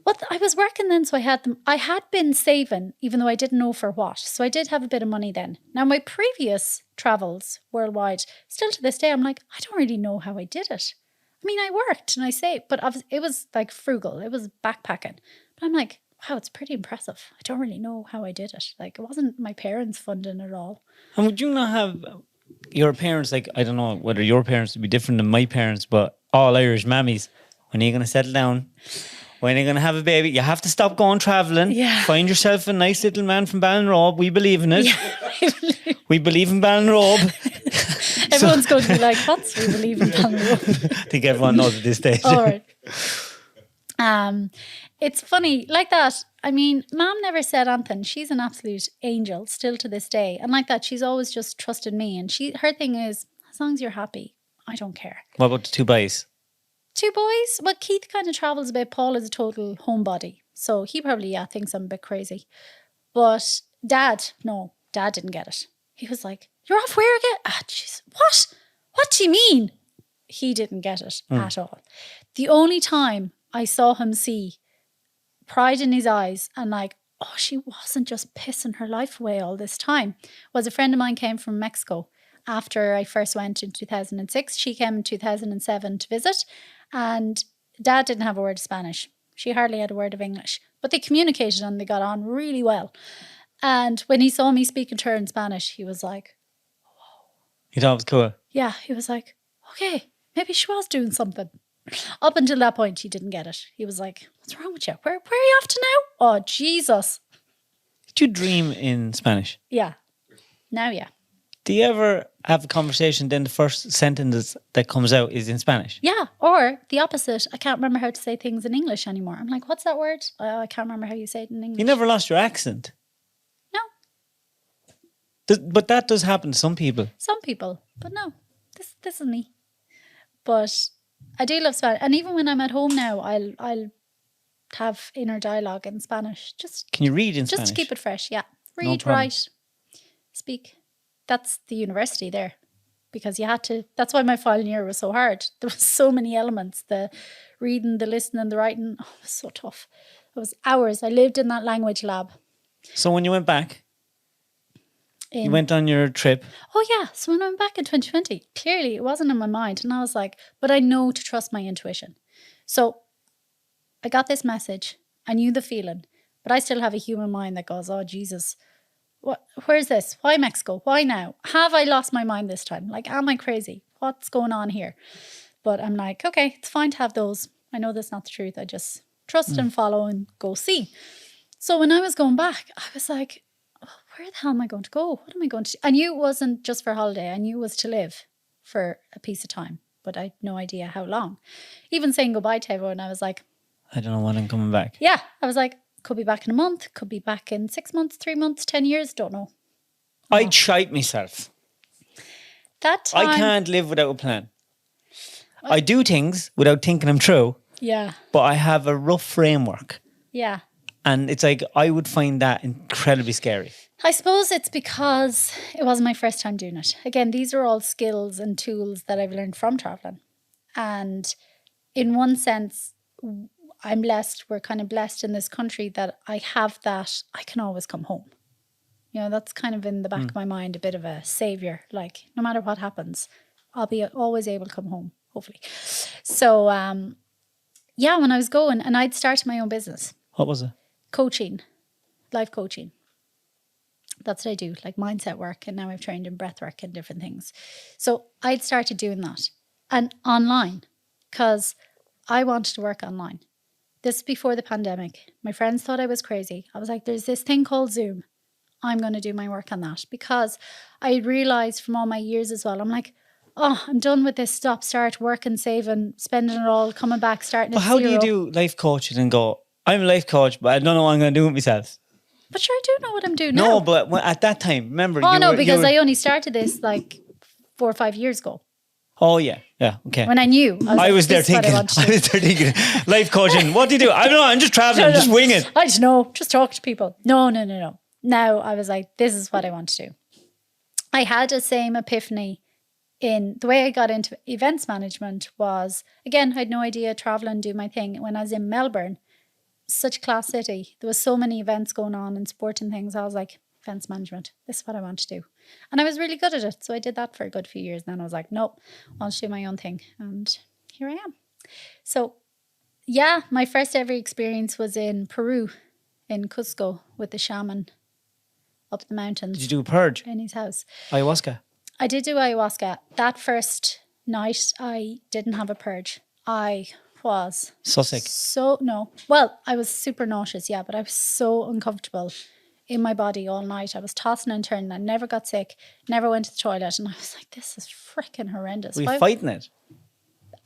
Well, I was working then, so I had them. I had been saving, even though I didn't know for what. So I did have a bit of money then. Now, my previous travels worldwide, still to this day, I'm like, I don't really know how I did it. I mean, I worked and I saved, but it was like frugal. It was backpacking. But I'm like, wow, it's pretty impressive. I don't really know how I did it. Like, it wasn't my parents funding it all. And would you not have your parents, like, I don't know whether your parents would be different than my parents, but all Irish mammies, when are you going to settle down? When are you going to have a baby? You have to stop going travelling. Yeah. Find yourself a nice little man from Ballinrobe. We believe in it. Yeah. We believe in Ballinrobe. Everyone's going to be like, what? We believe in Ballinrobe. I think everyone knows at this stage. All right. It's funny, like that. I mean, Mom never said anything. She's an absolute angel still to this day. And like that, she's always just trusted me. And her thing is, as long as you're happy, I don't care. What about the 2 boys? 2 boys? Well, Keith kind of travels a bit. Paul is a total homebody. So he probably, thinks I'm a bit crazy. But Dad didn't get it. He was like, you're off where again? Ah, jeez. What? What do you mean? He didn't get it at all. The only time I saw him see pride in his eyes and like, oh, she wasn't just pissing her life away all this time, was a friend of mine came from Mexico after I first went in 2006. She came in 2007 to visit, and Dad didn't have a word of Spanish. She hardly had a word of English, but they communicated and they got on really well. And when he saw me speaking to her in Spanish, he was like, You thought it was cool. yeah, he was like, okay, maybe she was doing something. Up until that point, he didn't get it. He was like, what's wrong with you? Where are you off to now? Oh, Jesus. Did you dream in Spanish? Yeah. Now, yeah. Do you ever have a conversation, then the first sentence that comes out is in Spanish? Yeah. Or the opposite. I can't remember how to say things in English anymore. I'm like, what's that word? I can't remember how you say it in English. You never lost your accent? No. But that does happen to some people. Some people. But no. This is me. But I do love Spanish. And even when I'm at home now, I'll have inner dialogue in Spanish. Can you read in Spanish? Just to keep it fresh, yeah. No Read, problem. write, speak. That's the university there. Because you had to, that's why my final year was so hard. There was so many elements. The reading, the listening, the writing. Oh, it was so tough. It was hours. I lived in that language lab. So when you went back, you went on your trip. Oh yeah. So when I went back in 2020, clearly it wasn't in my mind. And I was like, but I know to trust my intuition. So I got this message. I knew the feeling. But I still have a human mind that goes, oh Jesus, where's this? Why Mexico? Why now? Have I lost my mind this time? Like, am I crazy? What's going on here? But I'm like, okay, it's fine to have those. I know that's not the truth. I just trust and follow and go see. So when I was going back, I was like, oh, where the hell am I going to go? What am I going to do? I knew it wasn't just for holiday. I knew it was to live for a piece of time, but I had no idea how long. Even saying goodbye to everyone, I was like, I don't know when I'm coming back. yeah, I was like, could be back in a month, could be back in 6 months, 3 months, 10 years, don't know. I'd shite myself. That time, I can't live without a plan. I do things without thinking them through, yeah, but I have a rough framework. yeah. And it's like, I would find that incredibly scary. I suppose it's because it wasn't my first time doing it. Again, these are all skills and tools that I've learned from traveling. And in one sense, I'm blessed, we're kind of blessed in this country that I have that I can always come home. You know, that's kind of in the back of my mind, a bit of a savior. Like, no matter what happens, I'll be always able to come home, hopefully. So, yeah, when I was going, and I'd started my own business. What was it? Coaching, life coaching. That's what I do, like mindset work. And now I've trained in breathwork and different things. So I'd started doing that. And online, because I wanted to work online. This is before the pandemic. My friends thought I was crazy. I was like, there's this thing called Zoom. I'm going to do my work on that. Because I realized from all my years as well, I'm like, oh, I'm done with this stop, start, working, saving, spending it all, coming back, starting at But how do you zero. do life coaching and go, I'm a life coach, but I don't know what I'm going to do with myself? But sure, I do know what I'm doing No, now. but at that time, remember. Oh, you no, were, because I only started this like 4 or 5 years ago. Oh, yeah. Yeah. Okay. When I knew. I was there thinking, life coaching. What do you do? I don't know. I'm just traveling. Just wing it. I just know. Just talk to people. No. Now I was like, this is what I want to do. I had the same epiphany in the way I got into events management was, again, I had no idea, travel and do my thing. When I was in Melbourne, such a class city, there was so many events going on and sporting things. I was like, events management, this is what I want to do. And I was really good at it. So I did that for a good few years. And then I was like, nope, I'll do my own thing. And here I am. So yeah, my first ever experience was in Peru, in Cusco, with the shaman up the mountains. Did you do a purge? In his house. Ayahuasca? I did do ayahuasca. That first night, I didn't have a purge. I was so sick. I was super nauseous, yeah, but I was so uncomfortable in my body all night. I was tossing and turning. I never got sick, never went to the toilet. And I was like, this is freaking horrendous. Were you fighting it?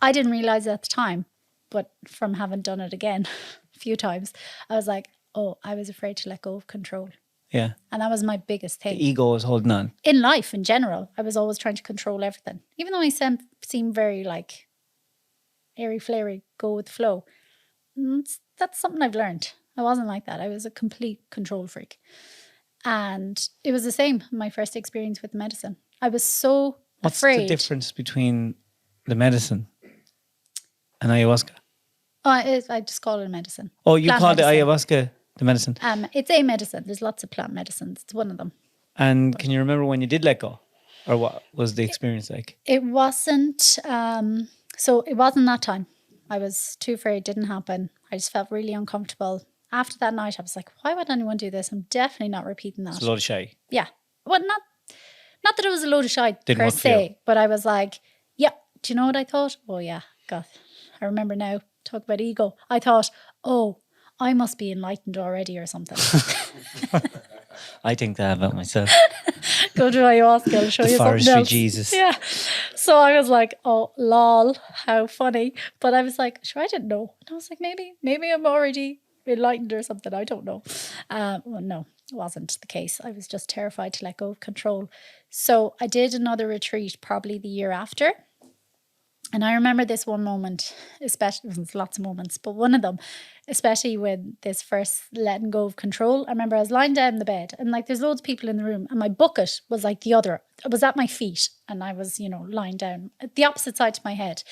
I didn't realize it at the time, but from having done it again a few times, I was like, oh, I was afraid to let go of control. Yeah. And that was my biggest thing. The ego was holding on. In life, in general, I was always trying to control everything. Even though I seem very like airy-flairy, go with the flow. That's something I've learned. I wasn't like that. I was a complete control freak. And it was the same, my first experience with medicine. I was so afraid. What's the difference between the medicine and ayahuasca? Oh, I just call it a medicine. Oh, you Plant called it medicine. ayahuasca the medicine? It's a medicine. There's lots of plant medicines. It's one of them. And can you remember when you did let go? Or what was the experience like? It wasn't, so it wasn't that time. I was too afraid, it didn't happen. I just felt really uncomfortable. After that night, I was like, why would anyone do this? I'm definitely not repeating that. It's a lot of shy. Yeah. Well, not that it was a load of shite Didn't per work for you. se, but I was like, yeah, do you know what I thought? Oh yeah, God, I remember now. Talk about ego. I thought, oh, I must be enlightened already or something. I think that about myself. Go to ayahuasca, I'll show The you something forestry else. Jesus. Yeah. So I was like, oh, lol, how funny. But I was like, sure, I didn't know. And I was like, maybe I'm already enlightened or something. I don't know. Well, no, it wasn't the case. I was just terrified to let go of control. So I did another retreat probably the year after. And I remember this one moment, especially, there's lots of moments, but one of them, especially when this first letting go of control, I remember I was lying down in the bed and like there's loads of people in the room and my bucket was like the other, it was at my feet and I was, lying down at the opposite side to my head.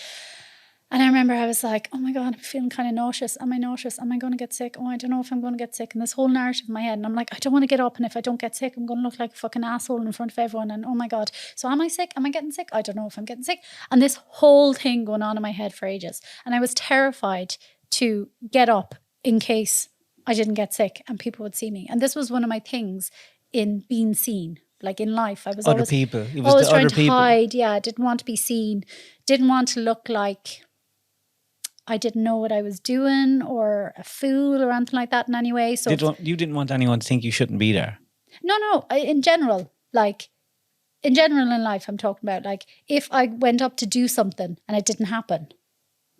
And I remember I was like, oh my God, I'm feeling kind of nauseous. Am I nauseous? Am I going to get sick? Oh, I don't know if I'm going to get sick. And this whole narrative in my head. And I'm like, I don't want to get up. And if I don't get sick, I'm going to look like a fucking asshole in front of everyone. And oh my God. So am I sick? Am I getting sick? I don't know if I'm getting sick. And this whole thing going on in my head for ages. And I was terrified to get up in case I didn't get sick and people would see me. And this was one of my things in being seen. Like in life, I was Other always, people. It was always the trying other to people. hide. Yeah, I didn't want to be seen. Didn't want to look like I didn't know what I was doing or a fool or anything like that in any way. So You didn't want anyone to think you shouldn't be there. no. In general in life, I'm talking about like if I went up to do something and it didn't happen,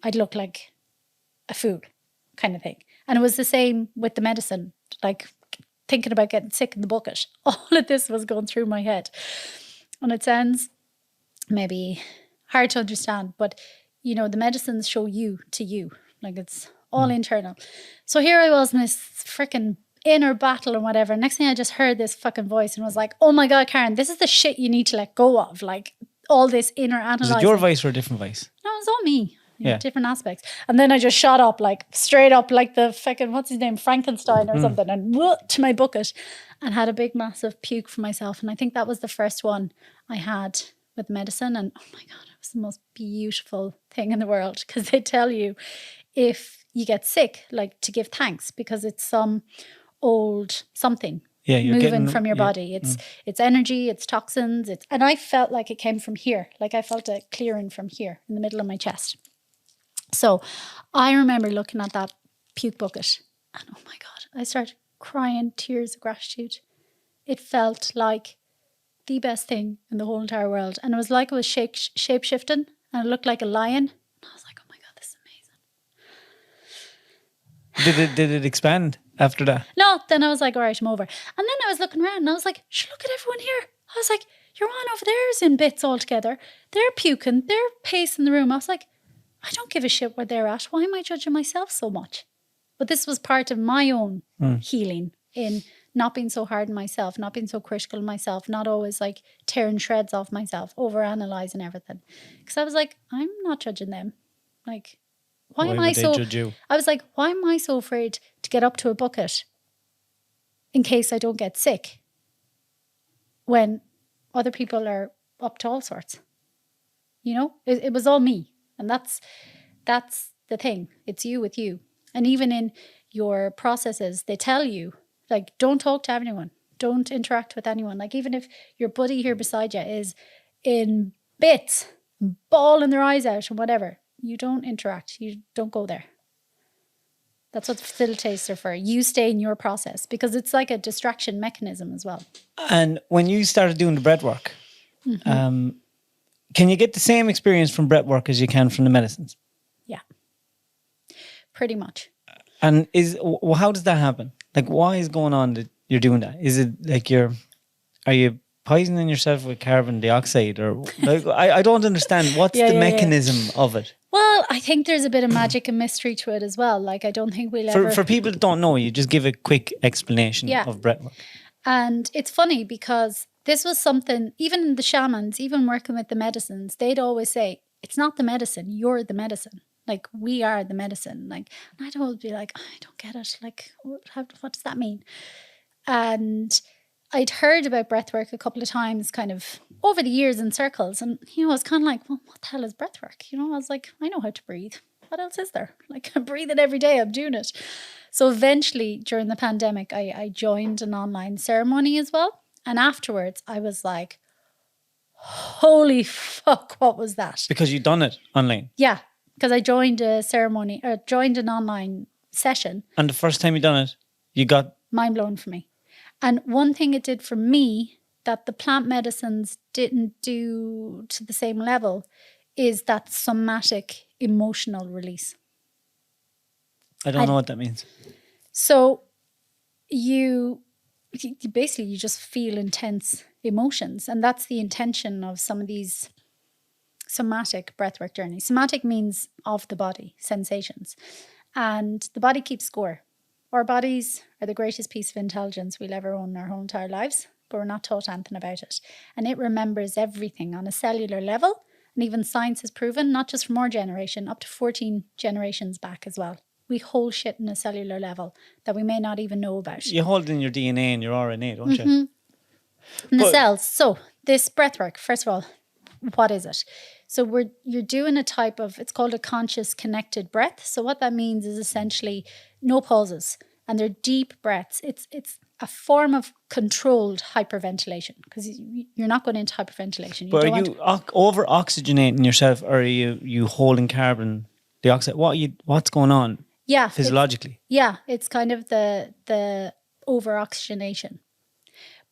I'd look like a fool kind of thing. And it was the same with the medicine, like thinking about getting sick in the bucket. All of this was going through my head. And it sounds maybe hard to understand, but the medicines show you to you. Like it's all internal. So here I was in this freaking inner battle and whatever. Next thing I just heard this fucking voice and was like, oh my God, Karen, this is the shit you need to let go of. Like all this inner analyzing. Was it your voice or a different voice? No, it was all me. Yeah. Different aspects. And then I just shot up like straight up like the fucking, what's his name, Frankenstein or something, and to my bucket and had a big massive puke for myself. And I think that was the first one I had with medicine. And oh my God, it was the most beautiful thing in the world because they tell you if you get sick, like to give thanks because it's some old something. Yeah, you're moving getting, from your body. It's energy, it's toxins. And I felt like it came from here. Like I felt it clearing from here in the middle of my chest. So I remember looking at that puke bucket and oh my God, I started crying tears of gratitude. It felt like the best thing in the whole entire world. And it was like it was shape shifting and it looked like a lion. And I was like, oh my God, this is amazing. Did it expand after that? No, then I was like, all right, I'm over. And then I was looking around and I was like, look at everyone here. I was like, your one over there is in bits altogether. They're puking, they're pacing the room. I was like, I don't give a shit where they're at. Why am I judging myself so much? But this was part of my own healing in not being so hard on myself, not being so critical of myself, not always like tearing shreds off myself, overanalyzing everything. Because I was like, I'm not judging them. Like, why am I so... judge you? I was like, why am I so afraid to get up to a bucket in case I don't get sick when other people are up to all sorts? It was all me. And that's the thing. It's you with you. And even in your processes, they tell you, like, don't talk to anyone. Don't interact with anyone. Like, even if your buddy here beside you is in bits, bawling their eyes out and whatever, you don't interact. You don't go there. That's what the facilitators are for. You stay in your process because it's like a distraction mechanism as well. And when you started doing the breathwork, can you get the same experience from breathwork as you can from the medicines? Yeah, pretty much. And how does that happen? Like, why is going on that you're doing that? Is it like are you poisoning yourself with carbon dioxide or like, I don't understand what's the mechanism of it. Well, I think there's a bit of magic and mystery to it as well. Like, I don't think we'll ever... For people that don't know, you just give a quick explanation of breathwork. And it's funny because this was something, even the shamans, even working with the medicines, they'd always say, it's not the medicine, you're the medicine. Like, we are the medicine. Like, and I'd always be like, I don't get it. Like, what does that mean? And I'd heard about breathwork a couple of times kind of over the years in circles. And, I was kind of like, well, what the hell is breathwork? I was like, I know how to breathe. What else is there? Like, I'm breathing every day. I'm doing it. So eventually, during the pandemic, I joined an online ceremony as well. And afterwards, I was like, holy fuck, what was that? Because you'd done it online. Yeah, because I joined a ceremony, or joined an online session. And the first time you done it, you got... Mind blown for me. And one thing it did for me that the plant medicines didn't do to the same level is that somatic emotional release. I don't know what that means. So you basically, you just feel intense emotions. And that's the intention of some of these somatic breathwork journeys. Somatic means of the body, sensations. And the body keeps score. Our bodies are the greatest piece of intelligence we'll ever own in our whole entire lives, but we're not taught anything about it. And it remembers everything on a cellular level. And even science has proven, not just from our generation, up to 14 generations back as well. We hold shit in a cellular level that we may not even know about. You hold it in your DNA and your RNA, don't you? In the cells. So this breathwork, first of all, what is it? So you're doing a type of, it's called a conscious connected breath. So what that means is essentially no pauses, and they're deep breaths. It's a form of controlled hyperventilation, because you're not going into hyperventilation. But are you over oxygenating yourself, or are you holding carbon dioxide? What's going on? Yeah, physiologically. It's kind of the over oxygenation.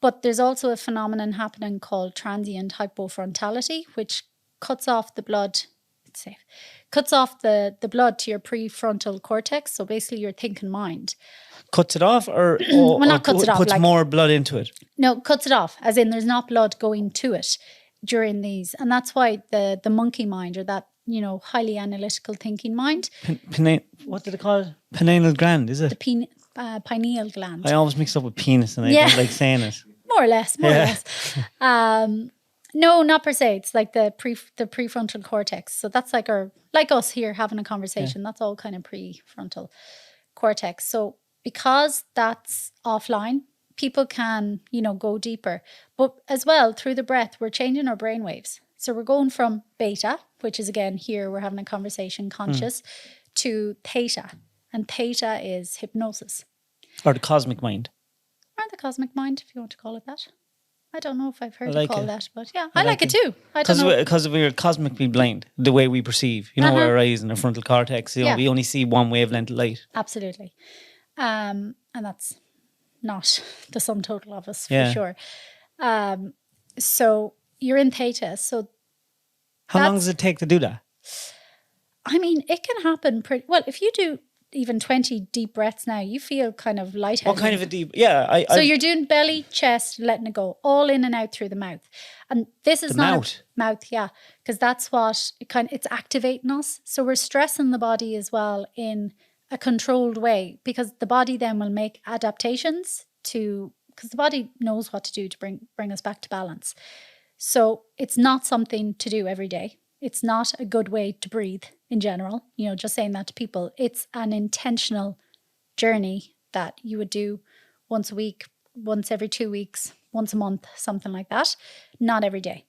But there's also a phenomenon happening called transient hypofrontality, which cuts off the blood. It's safe. Cuts off the blood to your prefrontal cortex. So basically your thinking mind. Cuts it off, or not cuts it off, puts more blood into it? No, cuts it off, as in there's not blood going to it during these. And that's why the monkey mind, or that, highly analytical thinking mind. What did they call it? Pineal gland, is it? The pineal gland. I always mix up with penis, and I don't like saying it. More or less. No, not per se. It's like the prefrontal cortex. So that's like us here having a conversation. Yeah. That's all kind of prefrontal cortex. So because that's offline, people can, go deeper. But as well, through the breath, we're changing our brain waves. So we're going from beta, which is, again, here we're having a conversation, conscious, to theta. And theta is hypnosis. Or the cosmic mind. Or the cosmic mind, if you want to call it that. I don't know if I've heard it called that, but yeah, I like it too. I don't know. Because we're cosmically blind, the way we perceive. Our eyes and our frontal cortex, we only see one wavelength of light. Absolutely. And that's not the sum total of us, for sure. So you're in theta. So how long does it take to do that? I mean, it can happen pretty well. If you do even 20 deep breaths now, you feel kind of lightheaded. What kind of a deep? Yeah. So you're doing belly, chest, letting it go, all in and out through the mouth. And this is not mouth, because that's what it's activating us. So we're stressing the body as well in a controlled way, because the body then will make adaptations because the body knows what to do to bring us back to balance. So it's not something to do every day. It's not a good way to breathe in general. Just saying that to people. It's an intentional journey that you would do once a week, once every 2 weeks, once a month, something like that. Not every day.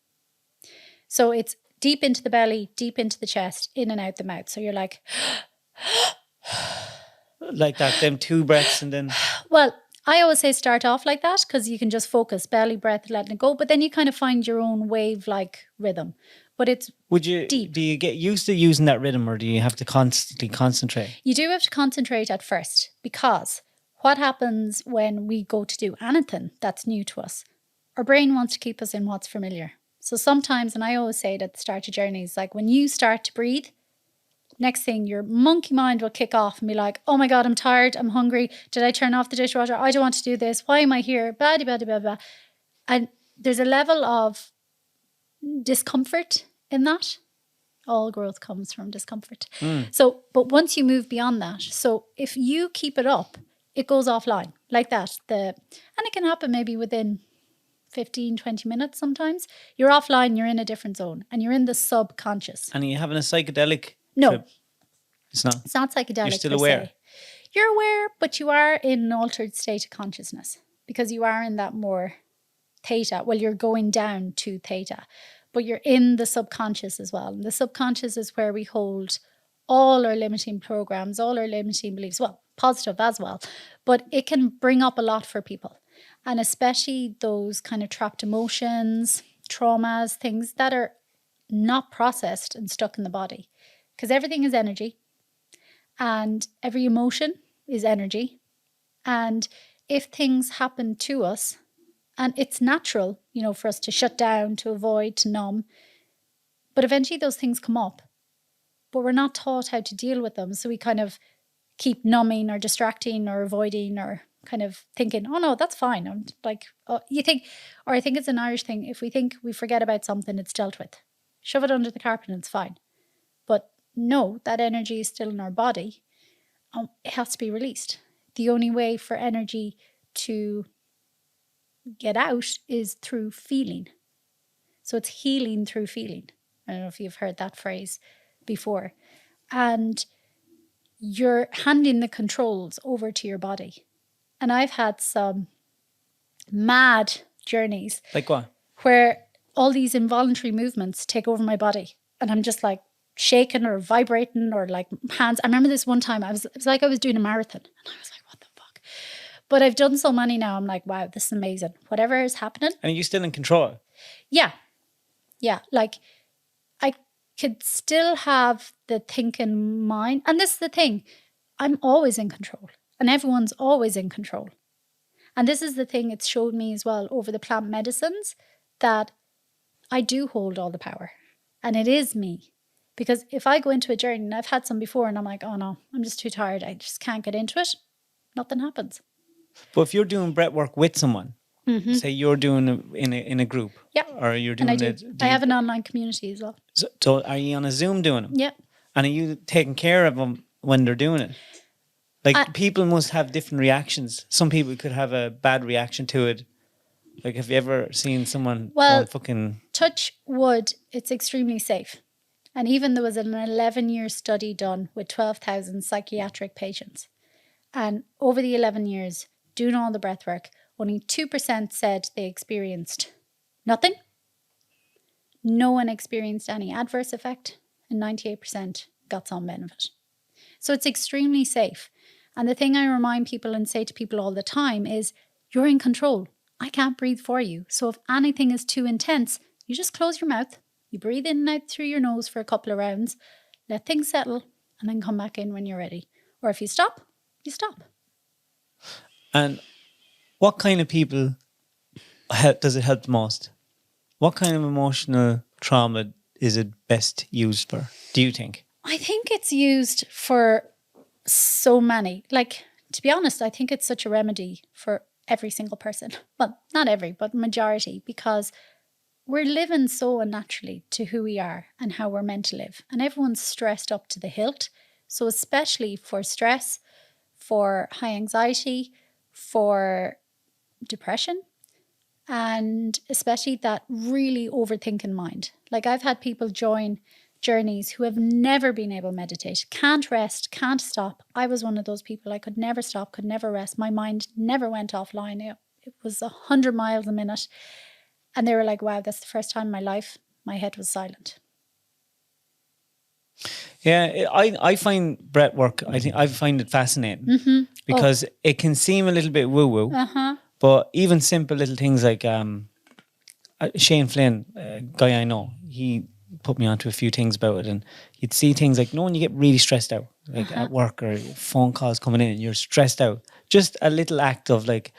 So it's deep into the belly, deep into the chest, in and out the mouth. So you're like... like that, them 2 breaths and then... Well, I always say start off like that, because you can just focus, belly breath, letting it go. But then you kind of find your own wave-like rhythm. But it's deep. Do you get used to using that rhythm, or do you have to constantly concentrate? You do have to concentrate at first, because what happens when we go to do anything that's new to us? Our brain wants to keep us in what's familiar. So sometimes, and I always say it at the start of journeys, like when you start to breathe, next thing your monkey mind will kick off and be like, oh my God, I'm tired, I'm hungry. Did I turn off the dishwasher? I don't want to do this. Why am I here? Blah, blah, blah, blah. And there's a level of discomfort in that. All growth comes from discomfort. So, but once you move beyond that, so if you keep it up, it goes offline like that. And it can happen maybe within 15, 20 minutes sometimes. You're offline, you're in a different zone, and you're in the subconscious. And are you having a psychedelic No. trip? It's not. It's not psychedelic. You're still aware. You're aware, but you are in an altered state of consciousness. because you are in that more theta. Well, you're going down to theta, but you're in the subconscious as well. And the subconscious is where we hold all our limiting programs, all our limiting beliefs, well, positive as well, but it can bring up a lot for people. And especially those kind of trapped emotions, traumas, things that are not processed and stuck in the body. Because everything is energy and every emotion is energy. And if things happen to us, and it's natural, you know, for us to shut down, to avoid, to numb, but eventually those things come up. But we're not taught how to deal with them. So we kind of keep numbing or distracting or avoiding or kind of thinking, oh no, that's fine. I'm like, you think, or I think it's an Irish thing. If we think we forget about something, it's dealt with. Shove it under the carpet and it's fine. But no, that energy is still in our body. It has to be released. The only way for energy to get out is through feeling. So it's healing through feeling. I don't know if you've heard that phrase before. And you're handing the controls over to your body. And I've had some mad journeys. Like what? Where all these involuntary movements take over my body. And I'm just like shaking or vibrating or like hands. I remember this one time, it was like I was doing a marathon. And I was like, what the fuck? But I've done so many now. I'm like, wow, this is amazing. Whatever is happening. And are you still in control? Yeah. Yeah. Like I could still have the thinking mind. And this is the thing. I'm always in control. And everyone's always in control. And this is the thing it's showed me as well over the plant medicines, that I do hold all the power. And it is me. Because if I go into a journey, and I've had some before, and I'm like, oh no, I'm just too tired. I just can't get into it. Nothing happens. But if you're doing breath work with someone, say you're doing it in a group, Yeah. or you're doing And I do. it. I have an online community as well. So are you on a Zoom doing them? Yeah. And are you taking care of them when they're doing it? Like people must have different reactions. Some people could have a bad reaction to it. Like, have you ever seen someone fucking... Touch wood, it's extremely safe. And even there was an 11-year study done with 12,000 psychiatric patients. And over the 11 years, doing all the breath work, only 2% said they experienced nothing. No one experienced any adverse effect. And 98% got some benefit. So it's extremely safe. And the thing I remind people and say to people all the time is, you're in control. I can't breathe for you. So if anything is too intense, you just close your mouth. You breathe in and out through your nose for a couple of rounds, let things settle, and then come back in when you're ready. Or if you stop, you stop. And what kind of people does it help the most? What kind of emotional trauma is it best used for, do you think? I think it's used for so many. Like, to be honest, I think it's such a remedy for every single person. Well, not every, but majority, because we're living so unnaturally to who we are and how we're meant to live. And everyone's stressed up to the hilt. So especially for stress, for high anxiety, for depression, and especially that really overthinking mind. Like I've had people join journeys who have never been able to meditate, can't rest, can't stop. I was one of those people. I could never stop, could never rest. My mind never went offline. It was 100 miles a minute. And they were like, wow, that's the first time in my life my head was silent. Yeah, I find breath work, I find it fascinating because it can seem a little bit woo-woo, but even simple little things like Shane Flynn, a guy I know, he put me onto a few things about it, and you'd see things like, when you get really stressed out, like at work or phone calls coming in and you're stressed out, just a little act of like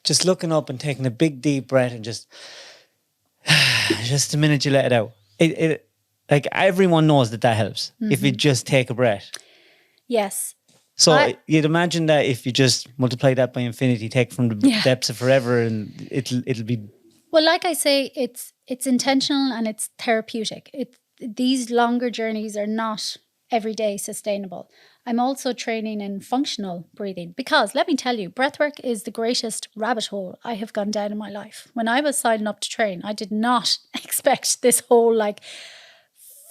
just looking up and taking a big deep breath and just the minute you let it out, it like everyone knows that helps if you just take a breath. Yes. So you'd imagine that if you just multiply that by infinity, take from the depths of forever, and it'll be. Well, like I say, it's intentional and it's therapeutic. These longer journeys are not everyday sustainable. I'm also training in functional breathing because, let me tell you, breathwork is the greatest rabbit hole I have gone down in my life. When I was signing up to train, I did not expect this whole like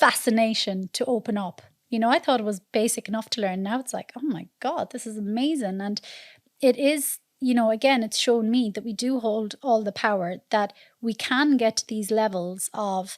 fascination to open up. You know, I thought it was basic enough to learn. Now it's like, oh my God, this is amazing. And it is you know, again, it's shown me that we do hold all the power, that we can get to these levels of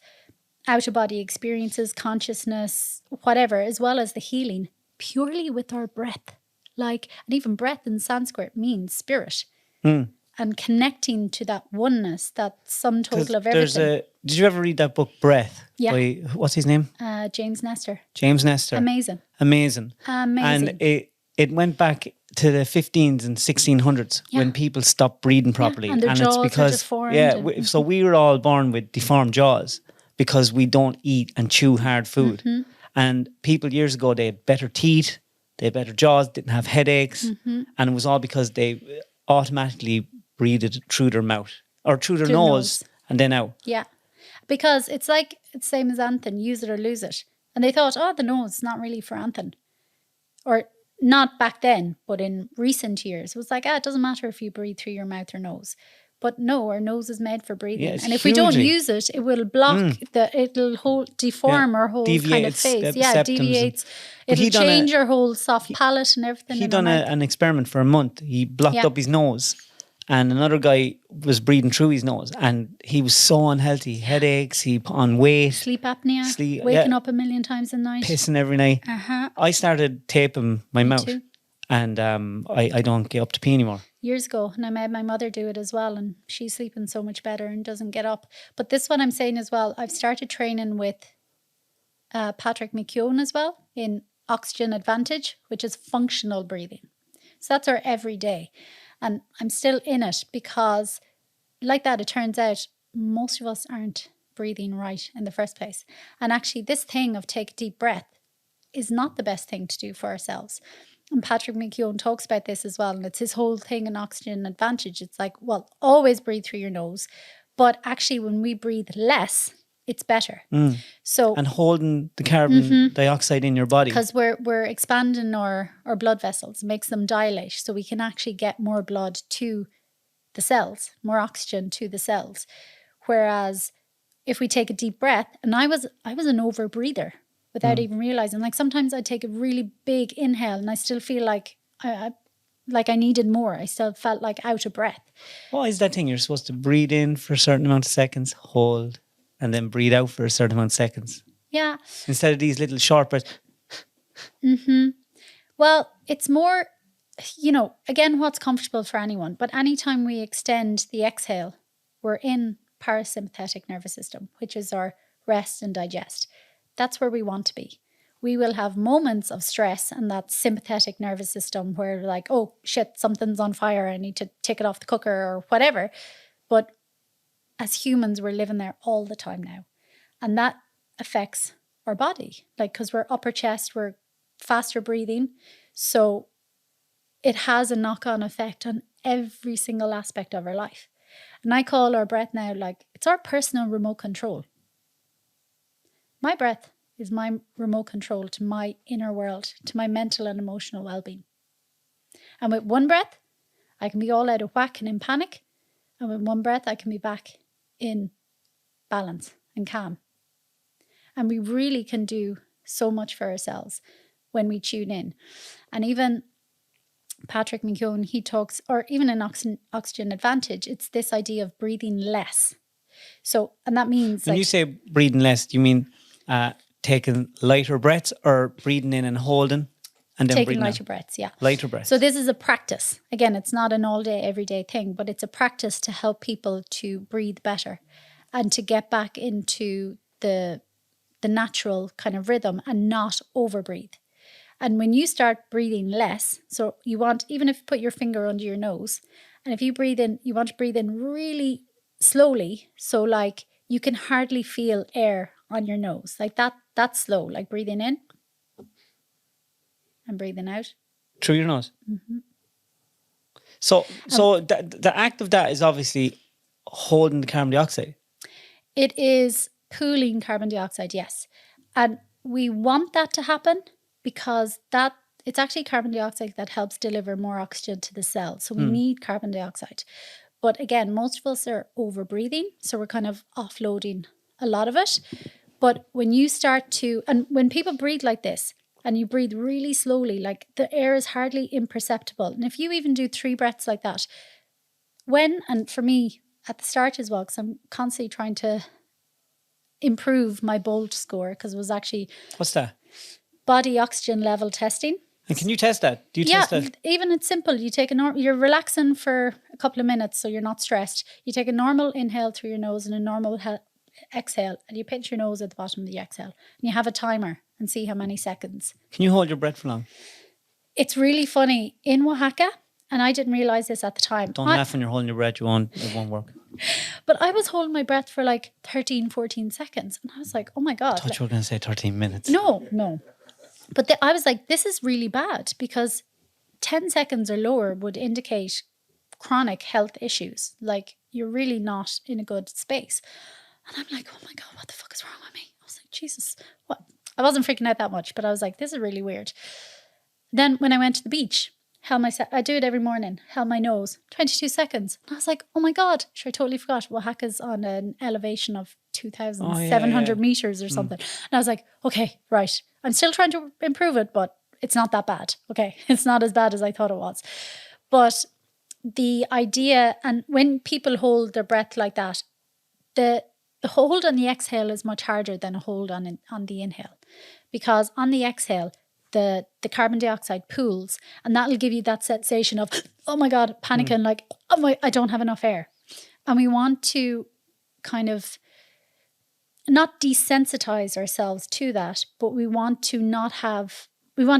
out of body experiences, consciousness, whatever, as well as the healing purely with our breath. Like, and even breath in Sanskrit means spirit. And connecting to that oneness, that sum total of everything. Did you ever read that book, Breath? Yeah. By, what's his name? James Nestor. James Nestor. Amazing. And it went back to the 15s and 1600s when people stopped breathing properly. And their jaws were deformed. So we were all born with deformed jaws because we don't eat and chew hard food. And people years ago, they had better teeth, they had better jaws, didn't have headaches. And it was all because they automatically breathed through their mouth or through their nose and then out. Yeah. Because it's like, it's same as Anthony, use it or lose it. And they thought, oh, the nose is not really for Anthony. Or not back then, but in recent years. It was like, it doesn't matter if you breathe through your mouth or nose. But no, our nose is made for breathing. Yeah, and if we don't use it, it will block, it'll deform our whole kind of face. Yeah, deviates. It'll change our whole soft palate and everything. He done an experiment for a month. He blocked up his nose. And another guy was breathing through his nose and he was so unhealthy. Headaches, he put on weight. Sleep apnea, waking up a million times a night. Pissing every night. I started taping my mouth too. And I don't get up to pee anymore. Years ago, and I made my mother do it as well, and she's sleeping so much better and doesn't get up. But this one I'm saying as well, I've started training with Patrick McKeown as well in Oxygen Advantage, which is functional breathing. So that's our everyday. And I'm still in it because like that, it turns out most of us aren't breathing right in the first place. And actually this thing of take a deep breath is not the best thing to do for ourselves. And Patrick McKeown talks about this as well. And it's his whole thing in Oxygen Advantage. It's like, well, always breathe through your nose. But actually when we breathe less, it's better. So and holding the carbon dioxide in your body. Because we're expanding our blood vessels, makes them dilate, so we can actually get more blood to the cells, more oxygen to the cells. Whereas if we take a deep breath, and I was an over breather without even realizing. Like sometimes I'd take a really big inhale and I still feel like I needed more. I still felt like out of breath. What is that thing? You're supposed to breathe in for a certain amount of seconds, hold, and then breathe out for a certain amount of seconds. Yeah. Instead of these little short breaths. Well, it's more, again, what's comfortable for anyone. But anytime we extend the exhale, we're in parasympathetic nervous system, which is our rest and digest. That's where we want to be. We will have moments of stress and that sympathetic nervous system where we're like, oh shit, something's on fire. I need to take it off the cooker or whatever. But as humans, we're living there all the time now. And that affects our body. Like, because we're upper chest, we're faster breathing. So it has a knock-on effect on every single aspect of our life. And I call our breath now like, it's our personal remote control. My breath is my remote control to my inner world, to my mental and emotional well-being. And with one breath, I can be all out of whack and in panic. And with one breath, I can be back in balance and calm. And we really can do so much for ourselves when we tune in. And even Patrick McKeown, he talks, or even in Oxygen Advantage, it's this idea of breathing less. So, and that means when you say breathing less, do you mean taking lighter breaths or breathing in and holding and then taking lighter breaths? Yeah. Lighter breaths. So this is a practice. Again, it's not an all day, everyday thing, but it's a practice to help people to breathe better and to get back into the natural kind of rhythm and not over breathe. And when you start breathing less, so you want, even if you put your finger under your nose, and if you breathe in, you want to breathe in really slowly. So like you can hardly feel air on your nose. Like that's slow, like breathing in and breathing out. Through your nose? So the act of that is obviously holding the carbon dioxide. It is pooling carbon dioxide, yes. And we want that to happen because it's actually carbon dioxide that helps deliver more oxygen to the cells. So we need carbon dioxide. But again, most of us are over breathing. So we're kind of offloading a lot of it. But when you start to, and when people breathe like this, and you breathe really slowly, like the air is hardly imperceptible. And if you even do 3 breaths like that, and for me at the start as well, because I'm constantly trying to improve my BOLT score, because it was actually What's that? body oxygen level testing. And can you test that? Do you test that? Even it's simple. You take you're relaxing for a couple of minutes so you're not stressed. You take a normal inhale through your nose and a normal exhale, and you pinch your nose at the bottom of the exhale. And you have a timer and see how many seconds. Can you hold your breath for long? It's really funny. In Oaxaca, and I didn't realize this at the time. Don't laugh when you're holding your breath. It won't work. But I was holding my breath for like 13, 14 seconds. And I was like, oh my God. I thought you were going to say 13 minutes. No. But I was like, this is really bad, because 10 seconds or lower would indicate chronic health issues. Like, you're really not in a good space. And I'm like, oh my God, what the fuck is wrong with me? I was like, Jesus, what? I wasn't freaking out that much, but I was like, this is really weird. Then when I went to the beach, I do it every morning, held my nose, 22 seconds. And I was like, oh my God, I totally forgot. Oaxaca's on an elevation of 2,700 meters or something. And I was like, okay, right. I'm still trying to improve it, but it's not that bad. Okay. It's not as bad as I thought it was. But the idea, and when people hold their breath like that, the hold on the exhale is much harder than a hold on the inhale, because on the exhale, the carbon dioxide pools, and that'll give you that sensation of, oh my God, panicking, like, I don't have enough air. And we want to kind of not desensitize ourselves to that, but we want to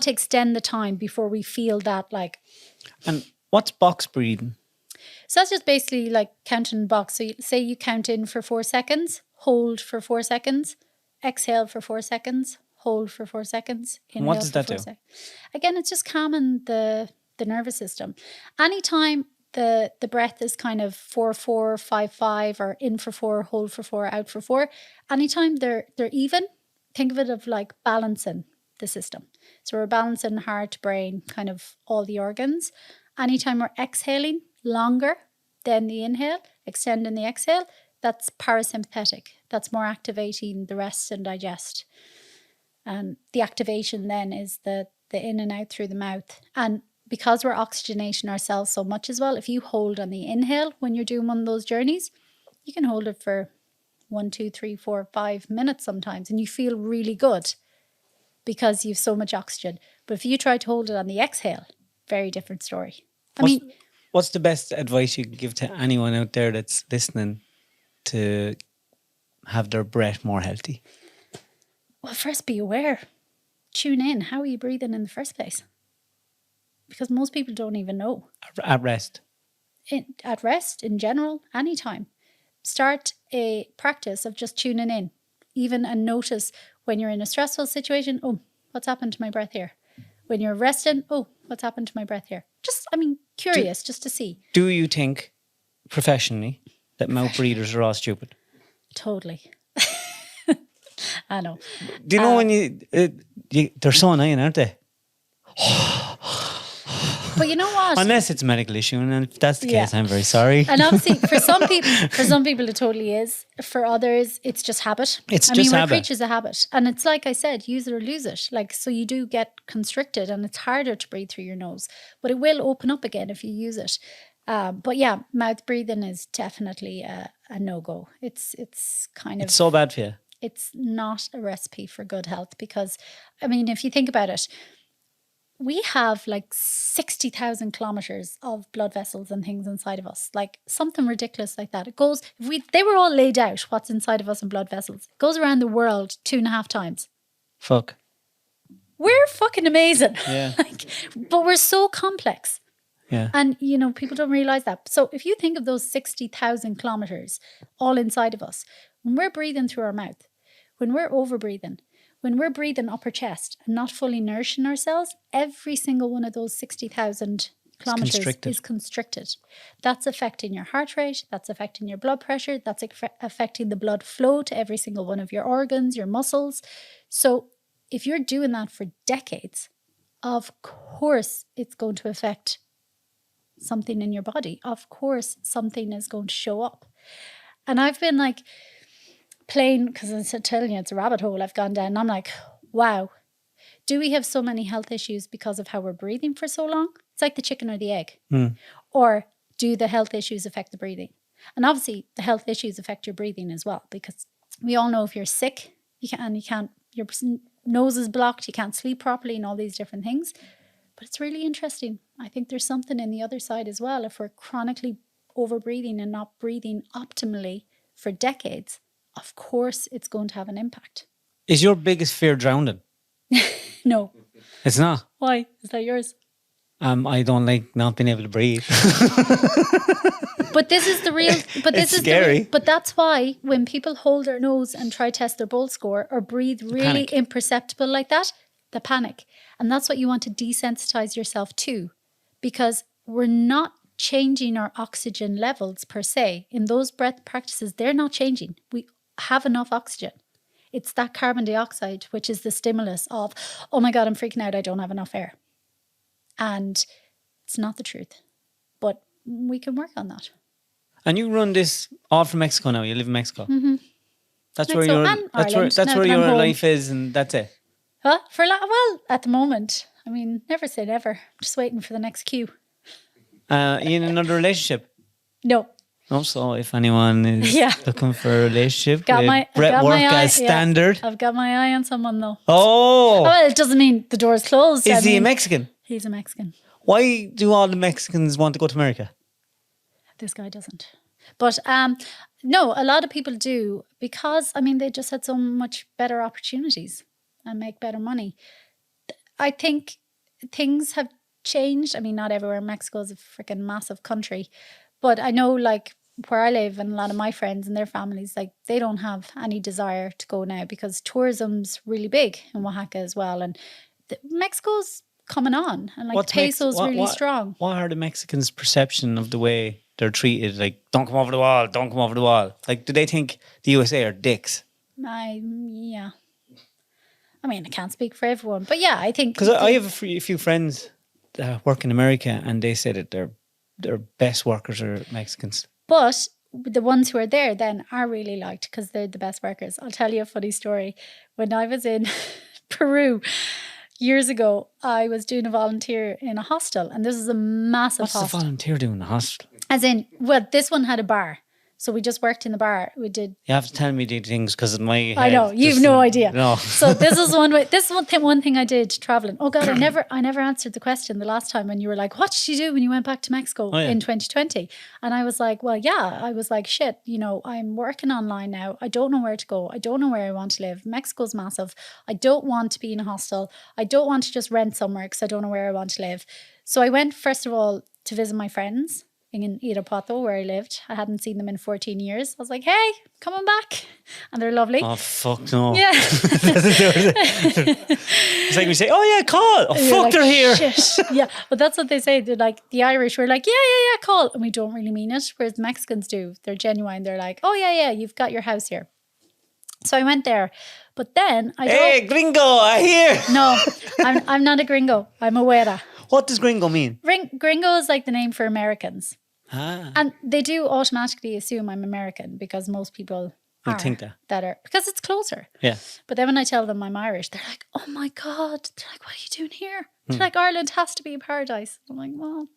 extend the time before we feel that, like. And what's box breathing? So that's just basically like counting box. So say you count in for 4 seconds, hold for 4 seconds, exhale for 4 seconds, hold for 4 seconds. And what does that do? Again, it's just calming the nervous system. Anytime the breath is kind of 4-4, 5-5, or in for 4, hold for 4, out for 4. Anytime they're even, think of it of like balancing the system. So we're balancing heart, brain, kind of all the organs. Anytime we're exhaling longer than the inhale, extending the exhale, that's parasympathetic. That's more activating the rest and digest. And the activation then is the in and out through the mouth. And because we're oxygenating ourselves so much as well, if you hold on the inhale when you're doing one of those journeys, you can hold it for 1, 2, 3, 4, 5 minutes sometimes, and you feel really good because you've so much oxygen. But if you try to hold it on the exhale, very different story. What's the best advice you can give to anyone out there that's listening to have their breath more healthy? Well, first be aware. Tune in. How are you breathing in the first place? Because most people don't even know. At rest? At rest, in general, anytime. Start a practice of just tuning in. Even and notice when you're in a stressful situation, oh, what's happened to my breath here? When you're resting, oh, what's happened to my breath here? Curious, just to see. Do you think, professionally, that mouth breathers are all stupid? Totally. I know. Do you know when they're so annoying, aren't they? But you know what? Unless it's a medical issue, and if that's the case, I'm very sorry. And obviously, for some people, it totally is. For others, it's just habit. We're creatures of habit, and it's like I said, use it or lose it. Like, so you do get constricted, and it's harder to breathe through your nose, but it will open up again if you use it. But yeah, mouth breathing is definitely a no-go. It's kind of, it's so bad for you. It's not a recipe for good health, because, if you think about it, we have like 60,000 kilometers of blood vessels and things inside of us, like something ridiculous like that. It goes, they were all laid out, what's inside of us in blood vessels. It goes around the world 2.5 times. Fuck. We're fucking amazing. Yeah. But we're so complex. Yeah. And, people don't realize that. So if you think of those 60,000 kilometers all inside of us, when we're breathing through our mouth, when we're over-breathing, when we're breathing upper chest and not fully nourishing ourselves, every single one of those 60,000 kilometers is constricted. That's affecting your heart rate. That's affecting your blood pressure. That's affecting the blood flow to every single one of your organs, your muscles. So if you're doing that for decades, of course it's going to affect something in your body. Of course something is going to show up. And I've been like, playing, because I'm telling you, it's a rabbit hole I've gone down, and I'm like, wow, do we have so many health issues because of how we're breathing for so long? It's like the chicken or the egg. Or do the health issues affect the breathing? And obviously the health issues affect your breathing as well, because we all know if you're sick, your nose is blocked, you can't sleep properly and all these different things. But it's really interesting. I think there's something in the other side as well. If we're chronically over-breathing and not breathing optimally for decades, of course it's going to have an impact. Is your biggest fear drowning? No. It's not. Why? Is that yours? I don't like not being able to breathe. But this is the real. But this It's is scary. but that's why when people hold their nose and try test their bolt score or breathe really panic. imperceptible like that, they panic, and that's what you want to desensitize yourself to, because we're not changing our oxygen levels per se in those breath practices. They're not changing. We have enough oxygen. It's that carbon dioxide which is the stimulus of, oh my God, I'm freaking out. I don't have enough air, and it's not the truth. But we can work on that. And you run this all from Mexico now. You live in Mexico. Mm-hmm. That's where Mexico your and Ireland, that's now where that I'm your home. life is, and that's it. Huh? Well, at the moment, I mean, never say never. Just waiting for the next cue. You in another relationship? No. Also, if anyone is Yeah. looking for a relationship, Got my Breathwork eye, as standard. Yeah, I've got my eye on someone though. Oh, Well, it doesn't mean the door's closed. is he a Mexican? He's a Mexican. Why do all the Mexicans want to go to America? This guy doesn't. But no, a lot of people do, because I mean they just had so much better opportunities and make better money. I think things have changed. I mean, not everywhere. Mexico is a freaking massive country, but I know like where I live and a lot of my friends and their families, like they don't have any desire to go now because tourism's really big in Oaxaca as well, and Mexico's coming on, and like the peso's really strong. What are the Mexicans' perception of the way they're treated? Like, don't come over the wall, don't come over the wall. Like, do they think the USA are dicks? Yeah. I mean, I can't speak for everyone, but yeah, I think... Because I have a few friends that work in America, and they say that their best workers are Mexicans. But the ones who are there then are really liked because they're the best workers. I'll tell you a funny story. When I was in Peru years ago, I was doing a volunteer in a hostel, and this is a massive hostel. What's the volunteer doing in the hostel? As in, well, this one had a bar. So we just worked in the bar. We did. You have to tell me these things because in my head, I know you've no idea. No. So this is one way. This is one thing I did traveling. Oh God, I never answered the question the last time when you were like, "What did you do when you went back to Mexico in 2020?" And I was like, "Well, yeah." I was like, "Shit, I'm working online now. I don't know where to go. I don't know where I want to live. Mexico's massive. I don't want to be in a hostel. I don't want to just rent somewhere because I don't know where I want to live." So I went first of all to visit my friends in Irapuato, where I lived. I hadn't seen them in 14 years. I was like, "Hey, coming back." And they're lovely. Oh, fuck no. Yeah. It's like we say, "Oh yeah, call." Oh, fuck, like, they're here. Shit. Yeah, but that's what they say. They're like, the Irish were like, yeah, call. And we don't really mean it. Whereas the Mexicans do. They're genuine. They're like, "Oh yeah, you've got your house here." So I went there. But then I don't... Hey, gringo, I hear. No, I'm not a gringo. I'm a güera. What does gringo mean? Gringo is like the name for Americans. Ah. And they do automatically assume I'm American because most people I think that. because it's closer. Yeah. But then when I tell them I'm Irish, they're like, "Oh my God." They're like, "What are you doing here?" They're like, "Ireland has to be a paradise." I'm like, "Well,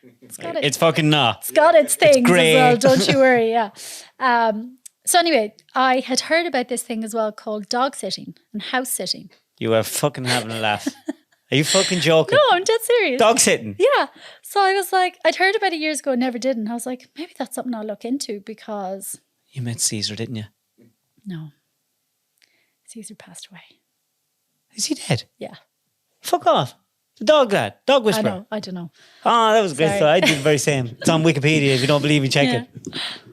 It's fucking not. It's got its things as grey. well. Don't you worry." Yeah. So anyway, I had heard about this thing as well called dog sitting and house sitting. You are fucking having a laugh. Are you fucking joking? No, I'm dead serious. Dog sitting. Yeah. So I was like, I'd heard about it years ago and never did. And I was like, maybe that's something I'll look into because... You met Caesar, didn't you? No. Caesar passed away. Is he dead? Yeah. Fuck off. The dog lad. Dog whisperer. I don't know. Oh, that was great. Sorry. So I did the very same. It's on Wikipedia. If you don't believe me, check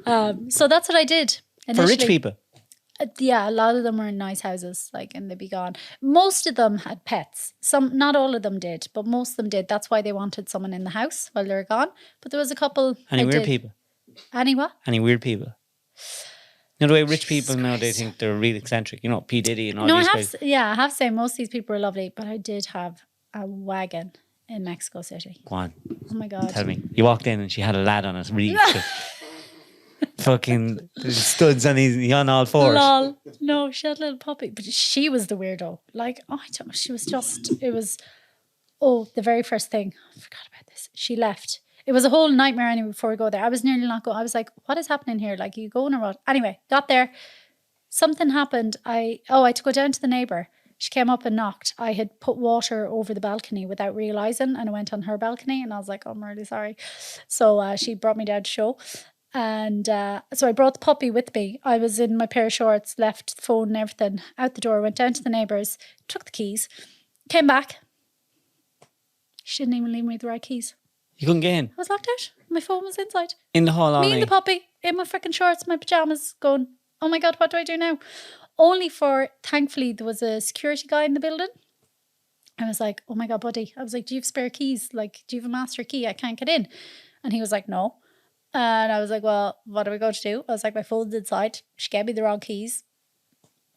it. So that's what I did. For Initially. rich people. Yeah, a lot of them were in nice houses, and they'd be gone. Most of them had pets. Not all of them did, but most of them did. That's why they wanted someone in the house while they were gone. But there was a couple. Any weird people? Any what? Any weird people? You know the way rich people now, they think they're real eccentric. You know, P. Diddy and all these guys. I have to say most of these people were lovely, but I did have a wagon in Mexico City. Go on. Oh my God. Tell me. You walked in and she had a lad on it. Really fucking studs and he's on all fours. Lol. No, she had a little puppy, but she was the weirdo. Like, oh, I don't know. She was just, it was, oh, the very first thing. I forgot about this. She left. It was a whole nightmare anyway before we go there. I was nearly not going. I was like, what is happening here? Like, are you going or what? Anyway, got there. Something happened. I had to go down to the neighbour. She came up and knocked. I had put water over the balcony without realising, and I went on her balcony and I was like, oh, I'm really sorry. So she brought me down to show. And so I brought the puppy with me. I was in my pair of shorts, left the phone and everything out the door, went down to the neighbours, took the keys, came back. She didn't even leave me the right keys. You couldn't get in? I was locked out. My phone was inside. In the hall only? Me and the puppy in my freaking shorts, my pyjamas, going, oh my God, what do I do now? Only for, thankfully, there was a security guy in the building. I was like, oh my God, buddy. I was like, do you have spare keys? Like, do you have a master key? I can't get in. And he was like, no. And I was like, well, what are we going to do? I was like, my phone's inside. She gave me the wrong keys.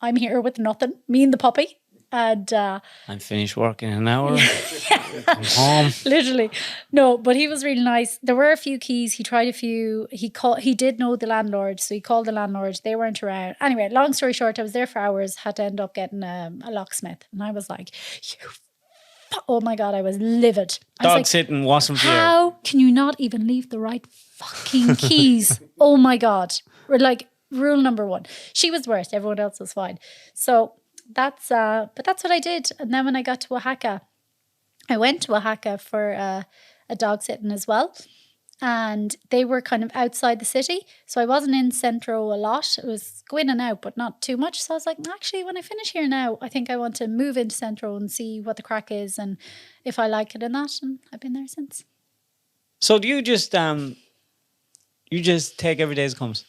I'm here with nothing. Me and the puppy. And I'm finished work in an hour. I'm home. Literally. No, but he was really nice. There were a few keys. He tried a few. He did know the landlord, so he called the landlord. They weren't around. Anyway, long story short, I was there for hours, had to end up getting a locksmith. And I was like, oh my God, I was livid. I was Dog like, sitting, wasn't there. how can you not even leave the right fucking keys? Oh my God. We're like, rule number one. She was the worst. Everyone else was fine. So that's what I did. And then when I got to Oaxaca, I went to Oaxaca for a dog sitting as well. And they were kind of outside the city. So I wasn't in Centro a lot. It was go in and out, but not too much. So I was like, actually, when I finish here now, I think I want to move into Centro and see what the crack is and if I like it and that. And I've been there since. So do you just take every day as it comes?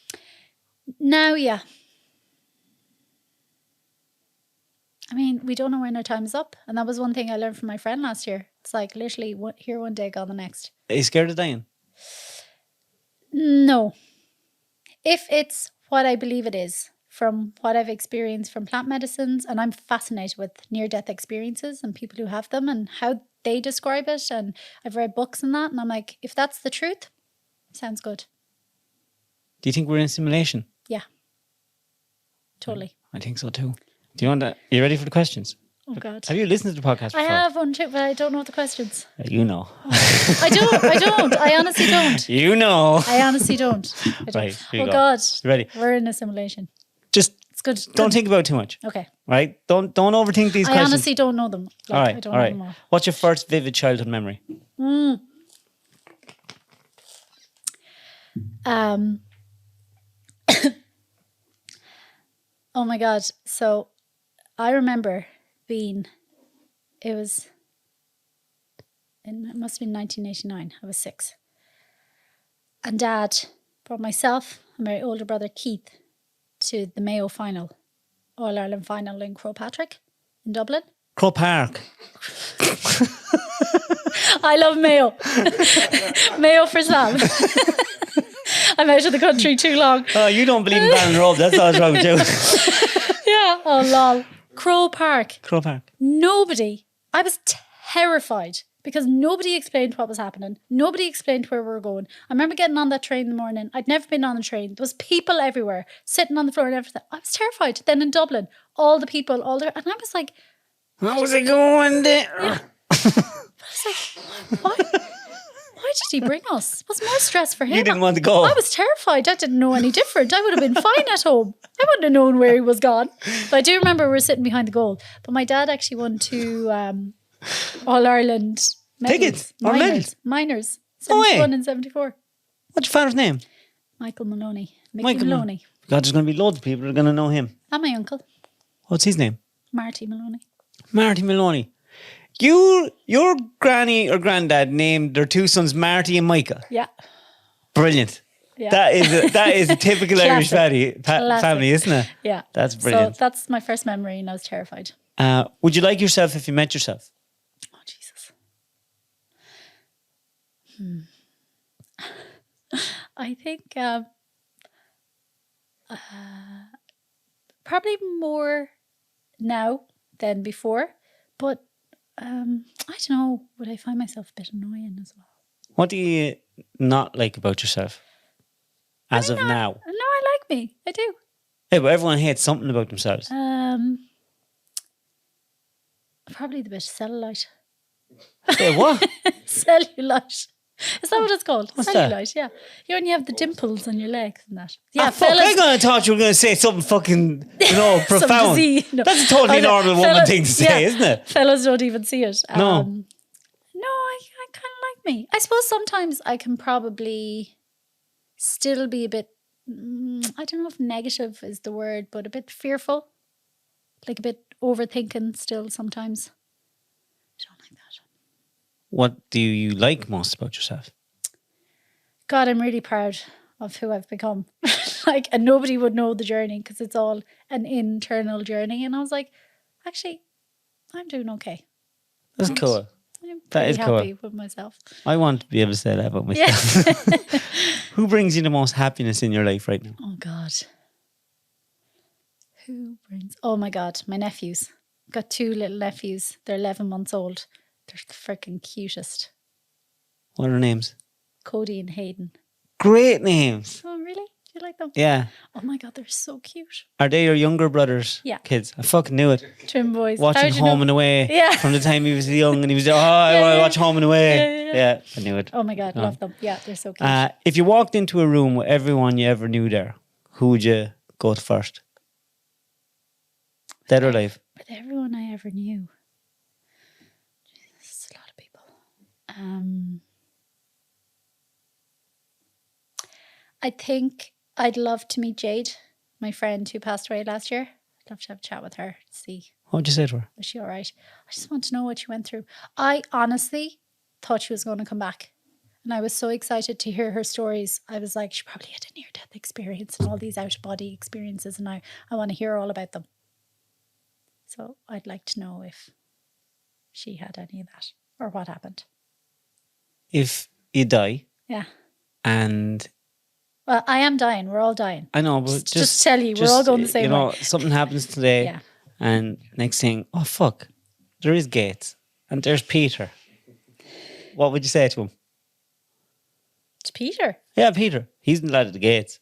Now, yeah. I mean, we don't know when our time is up. And that was one thing I learned from my friend last year. It's like literally here one day, gone the next. Are you scared of dying? No. If it's what I believe it is, from what I've experienced from plant medicines, and I'm fascinated with near-death experiences and people who have them and how they describe it. And I've read books and that. And I'm like, if that's the truth, sounds good. Do you think we're in a simulation? Yeah. Totally. I think so too. Do you want to? Are you ready for the questions? Oh God. Have you listened to the podcast before? I have one too, but I don't know the questions. You know. I don't. I honestly don't. You know. I honestly don't. Right. Here Oh you go. God. You ready? We're in a simulation. Just It's good. don't think about it too much. Okay. Right? Don't overthink these I questions. honestly don't know them. Like, all right. I don't All know right. them all. What's your first vivid childhood memory? Oh my God. So I remember it must have been 1989. I was 6. And Dad brought myself and my older brother Keith to the Mayo final, All Ireland final in Crowpatrick in Dublin. Crow Park. I love Mayo. Mayo for Sam. I'm out of the country too long. Oh, you don't believe in Bannon Road. That's all wrong with you. Yeah. Oh, lol. Crow Park. Crow Park. I was terrified because nobody explained what was happening. Nobody explained where we were going. I remember getting on that train in the morning. I'd never been on a train. There was people everywhere, sitting on the floor and everything. I was terrified. Then in Dublin, all the people, and I was like, how's it going there? I was like, why did he bring us? It was more stress for him. You didn't want to go. I was terrified. I didn't know any different. I would have been fine at home. I wouldn't have known where he was gone. But I do remember we were sitting behind the goal. But my dad actually won 2 All Ireland medals. Tickets or medals? Minors. No way. 71 and 74. What's your father's name? Michael Maloney. Mickey Michael Maloney. God, there's going to be loads of people who are going to know him. And my uncle, What's his name? Marty Maloney. Marty Maloney. Your granny or granddad named their 2 sons Marty and Micah. Yeah. Brilliant. Yeah. That is a typical Irish Classic. family, isn't it? Yeah. That's brilliant. So that's my first memory and I was terrified. Would you like yourself if you met yourself? Oh, Jesus. I think probably more now than before. But I don't know, would I find myself a bit annoying as well? What do you not like about yourself? as of now? No, I like me. I do. Hey, but everyone hates something about themselves. Probably the bit cellulite. Say what? Cellulite. Is that what it's called? What's that? Cellulite, yeah. You when you have the dimples on your legs and that. Yeah, Fuck, I thought you were going to say something fucking, profound. No. That's a totally normal woman thing to say, isn't it? Fellas don't even see it. No. No, I kind of like me. I suppose sometimes I can probably still be a bit, I don't know if negative is the word, but a bit fearful. Like a bit overthinking still sometimes. I don't like that. What do you like most about yourself? God, I'm really proud of who I've become. And nobody would know the journey because it's all an internal journey. And I was like, actually, I'm doing okay. That's cool. I'm That is pretty happy cool. with myself. I want to be able to say that about myself. Yeah. Who brings you the most happiness in your life right now? Oh, God. Who brings... Oh, my God. My nephews. I've got 2 little nephews. They're 11 months old. They're the freaking cutest. What are their names? Cody and Hayden. Great names. Oh, really? Do you like them? Yeah. Oh, my God. They're so cute. Are they your younger brothers? Yeah. Kids? I fucking knew it. Twin boys. Watching How'd you Home know? and Away. Yeah. From the time he was young and he was I want to watch Home and Away. Yeah, I knew it. Oh, my God. Love them. Yeah, they're so cute. If you walked into a room with everyone you ever knew there, who would you go to first? Dead or alive? With everyone I ever knew. Jesus, a lot of people. I think I'd love to meet Jade, my friend who passed away last year. I'd love to have a chat with her to see, What would you say to her? was she all right? I just want to know what she went through. I honestly thought she was going to come back. And I was so excited to hear her stories. I was like, she probably had a near-death experience and all these out-of-body experiences. And I want to hear all about them. So I'd like to know if she had any of that or what happened. If you die Yeah. and... Well, I am dying. We're all dying. I know, but Just tell you, we're all going the same way. Something happens today Yeah. and next thing, oh fuck, there is Gates and there's Peter. What would you say to him? It's Peter. Yeah, Peter. He's the lad at the gates.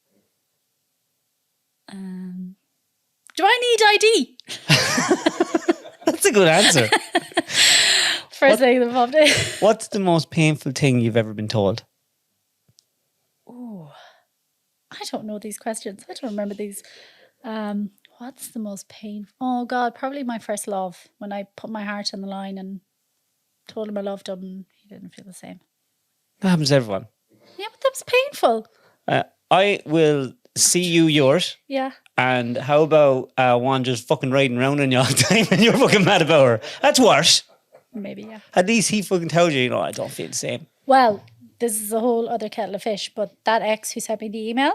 Do I need ID? That's a good answer. First thing that popped in. What's the most painful thing you've ever been told? Oh, I don't know these questions. I don't remember these. What's the most painful? Oh God, probably my first love when I put my heart on the line and told him I loved him and he didn't feel the same. That happens to everyone. Yeah, but that was painful. I will see you yours. Yeah. And how about one just fucking riding around on you all the time and you're fucking mad about her? That's worse. Maybe, yeah. At least he fucking told you, I don't feel the same. Well, this is a whole other kettle of fish, but that ex who sent me the email,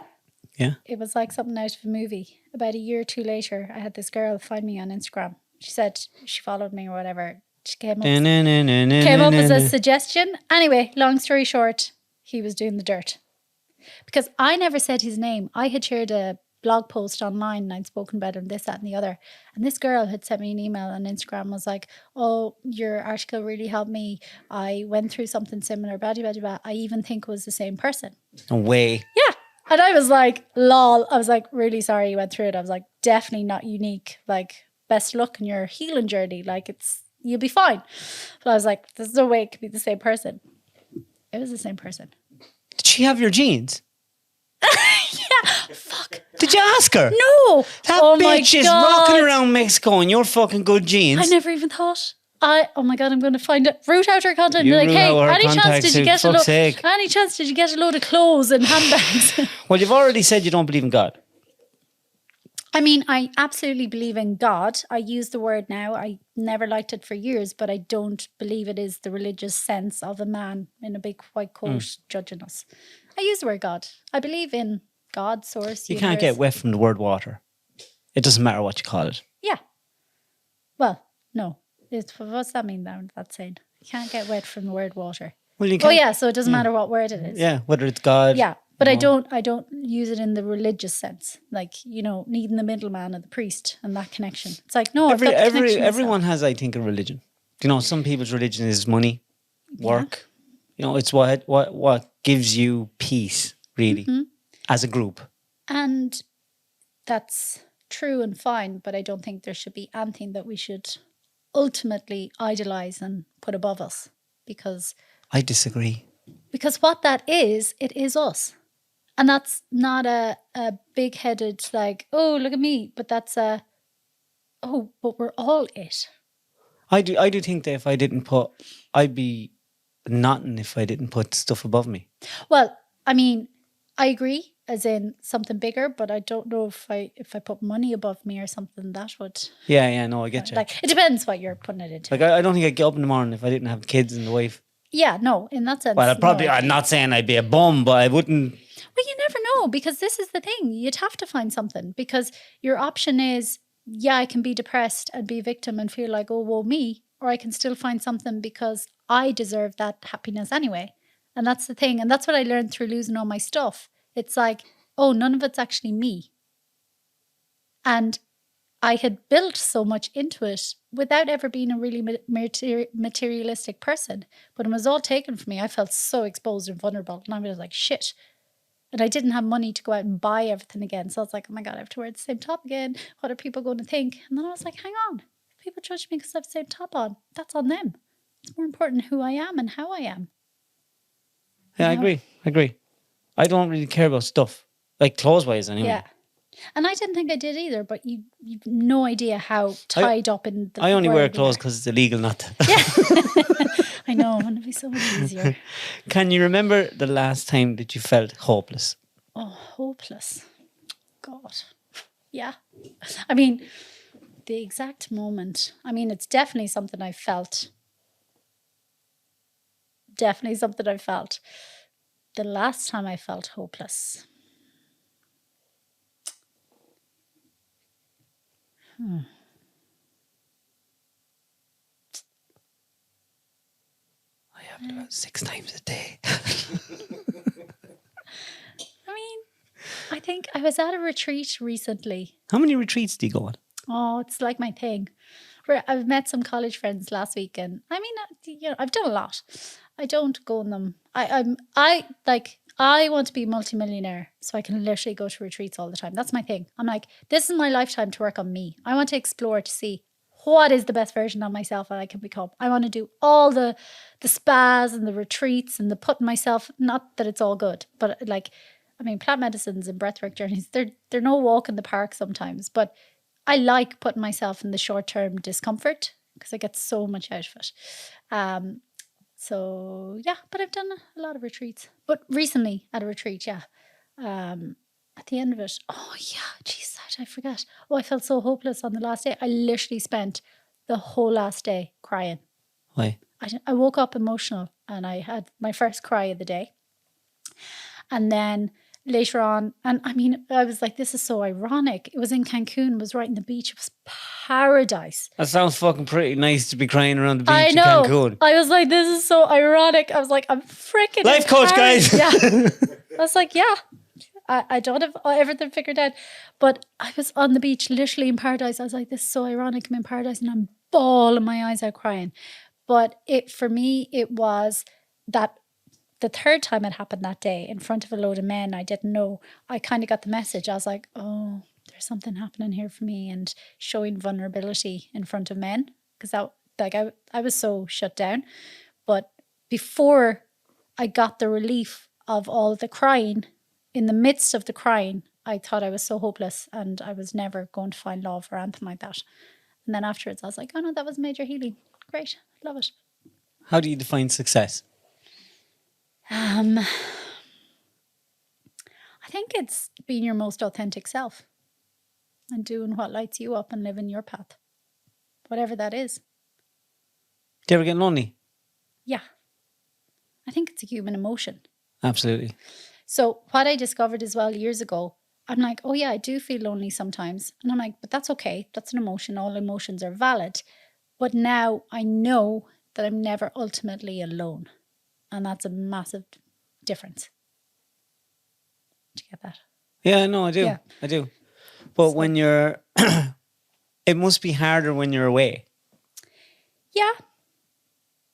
Yeah. it was like something out of a movie. About a year or two later, I had this girl find me on Instagram. She said she followed me or whatever. She came up as a suggestion. Anyway, long story short, he was doing the dirt. Because I never said his name. I had shared a blog post online and I'd spoken about him, this, that and the other. And this girl had sent me an email on Instagram, was like, oh, your article really helped me. I went through something similar, blah, blah, blah, blah. I even think it was the same person. No way. Yeah. And I was like, lol. I was like, really sorry you went through it. I was like, definitely not unique. Like, best luck in your healing journey. Like, you'll be fine. But I was like, there's no way it could be the same person. It was the same person. Did she have your jeans? Yeah. Fuck. Did you ask her? No. That Oh my bitch is God. rocking around Mexico in your fucking good jeans. I never even thought. Oh my God, I'm going to find it. Root out her content. You Be like, root hey, out her any chance contacts, did you for get fuck's sake. any chance did you get a load of clothes and handbags? Well, you've already said you don't believe in God. I mean, I absolutely believe in God. I use the word now. I never liked it for years, but I don't believe it is the religious sense of a man in a big white coat judging us. I use the word God. I believe in God, source, You can't get wet from the word water. It doesn't matter what you call it. Yeah. Well, no. What's that mean now? That's saying you can't get wet from the word water. Well, you Oh can't. yeah, so it doesn't matter what word it is. Yeah, whether it's God. Yeah, but I know. don't use it in the religious sense, like needing the middleman and the priest and that connection. It's like no, I've got the connection myself. Everyone has, I think, a religion. Some people's religion is money, work. It's what gives you peace, really. Mm-hmm. as a group. And that's true and fine, but I don't think there should be anything that we should ultimately idolize and put above us, because I disagree. what that is, it is us. And that's not a big-headed, like, oh, look at me, but that's but we're all it. I do think that if I didn't put, I'd be nothing if I didn't put stuff above me. Well, I mean, I agree, as in something bigger, but I don't know if I put money above me or something, that would... Yeah, no, I get you. Like, it depends what you're putting it into. Like, I don't think I'd get up in the morning if I didn't have kids and the wife. Yeah, no, in that sense. Well, I'm not saying I'd be a bum, but I wouldn't. Well, you never know, because this is the thing. You'd have to find something, because your option is, yeah, I can be depressed and be a victim and feel like, oh, woe me, or I can still find something because I deserve that happiness anyway. And that's the thing. And that's what I learned through losing all my stuff. It's like, oh, none of it's actually me. And I had built so much into it without ever being a really materialistic person. But when it was all taken from me, I felt so exposed and vulnerable. And I was like, shit. And I didn't have money to go out and buy everything again. So I was like, oh my God, I have to wear the same top again. What are people going to think? And then I was like, hang on. If people judge me because I have the same top on, that's on them. It's more important who I am and how I am. Yeah, I agree. I don't really care about stuff. Like clothes-wise anyway. Yeah. And I didn't think I did either, but you've no idea how tied up in the I only wear world we clothes are. because it's illegal not to. Yeah. I know, and it'd be so much easier. Can you remember the last time that you felt hopeless? Oh, hopeless. God. Yeah. I mean, the exact moment. I mean, it's definitely something I felt. Definitely something I felt. The last time I felt hopeless. I have it about 6 times a day. I mean, I think I was at a retreat recently. How many retreats do you go on? Oh, it's like my thing. Where I've met some college friends last week, and I mean, I've done a lot. I don't go on them. I want to be a multimillionaire so I can literally go to retreats all the time. That's my thing. I'm like, this is my lifetime to work on me. I want to explore to see what is the best version of myself that I can become. I want to do all the spas and the retreats and the putting myself, not that it's all good, but like, I mean, plant medicines and breathwork journeys, they're no walk in the park sometimes, but I like putting myself in the short-term discomfort because I get so much out of it. So yeah, but I've done a lot of retreats. But recently at a retreat, yeah. At the end of it, oh yeah, geez, I forgot. Oh, I felt so hopeless on the last day. I literally spent the whole last day crying. Why? I woke up emotional and I had my first cry of the day. And then later on, and I mean, I was like, this is so ironic. It was in Cancun, it was right in the beach. It was paradise. That sounds fucking pretty nice to be crying around the beach I in know. Cancun. I was like, this is so ironic. I was like, I'm freaking Life coach, guys. Yeah. I was like, yeah, I don't have everything figured out. But I was on the beach, literally in paradise. I was like, this is so ironic. I'm in paradise and I'm bawling my eyes out crying. But for me, it was that the third time it happened that day in front of a load of men I didn't know. I kind of got the message. I was like, oh, there's something happening here for me, and showing vulnerability in front of men, because I was so shut down. But before I got the relief of all the crying, in the midst of the crying, I thought I was so hopeless and I was never going to find love or anything like that. And then afterwards I was like, oh no, that was major healing. Great, love it. How do you define success? I think it's being your most authentic self and doing what lights you up and living your path, whatever that is. Do you ever get lonely? Yeah. I think it's a human emotion. Absolutely. So what I discovered as well years ago, I'm like, oh yeah, I do feel lonely sometimes. And I'm like, but that's okay. That's an emotion. All emotions are valid. But now I know that I'm never ultimately alone. And that's a massive difference. Do you get that? Yeah, no, I do. Yeah. I do. But when you're, it must be harder when you're away. Yeah.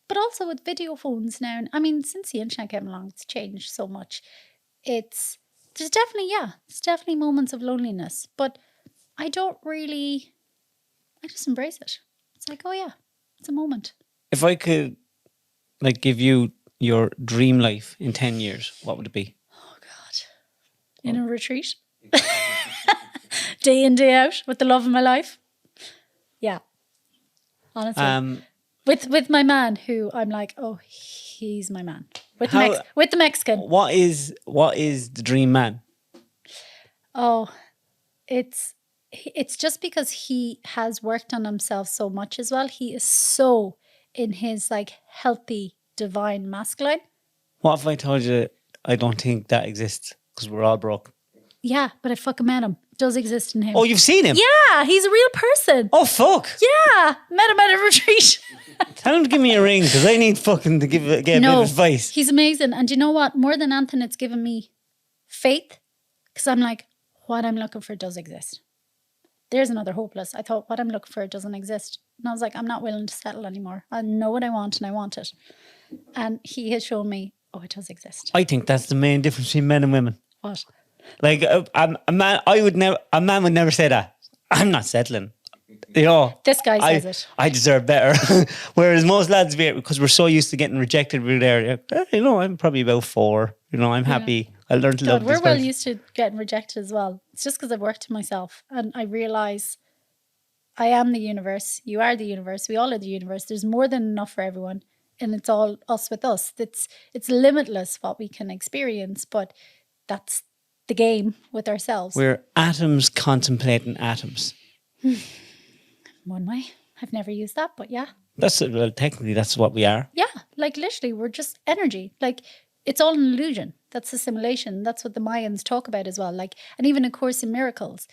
But also with video phones now, I mean, since the internet came along, it's changed so much. It's There's definitely moments of loneliness, but I just embrace it. It's like, oh yeah, it's a moment. If I could like give you your dream life in 10 years, what would it be? Oh God. In a retreat. Day in, day out with the love of my life. Yeah. Honestly. With my man who I'm like, oh, he's my man. With the Mexican. What is the dream man? Oh, it's just because he has worked on himself so much as well. He is so in his like healthy, divine masculine. What if I told you I don't think that exists because we're all broke? Yeah, but I fucking met him. It does exist in him. Oh, you've seen him? Yeah, he's a real person. Oh, fuck. Yeah, met him at a retreat. Tell him to give me a ring because I need fucking to get a bit of advice. He's amazing. And you know what? More than anything, it's given me faith because I'm like, what I'm looking for does exist. There's another hopeless. I thought what I'm looking for doesn't exist. And I was like, I'm not willing to settle anymore. I know what I want and I want it. And he has shown me, oh, it does exist. I think that's the main difference between men and women. What? Like a man would never say that. I'm not settling. You know, this guy says it. I deserve better. Whereas most lads, because we're so used to getting rejected, we're there. You know, I'm probably about 4. You know, I'm happy. I learned to love. We're well used to getting rejected as well. It's just because I've worked to myself and I realize I am the universe. You are the universe. We all are the universe. There's more than enough for everyone, and it's all us with us. It's limitless what we can experience, but that's the game with ourselves. We're atoms contemplating atoms. One way. I've never used that, but yeah. Technically that's what we are. Yeah, like literally we're just energy. Like it's all an illusion. That's a simulation. That's what the Mayans talk about as well. Like, and even A Course in Miracles,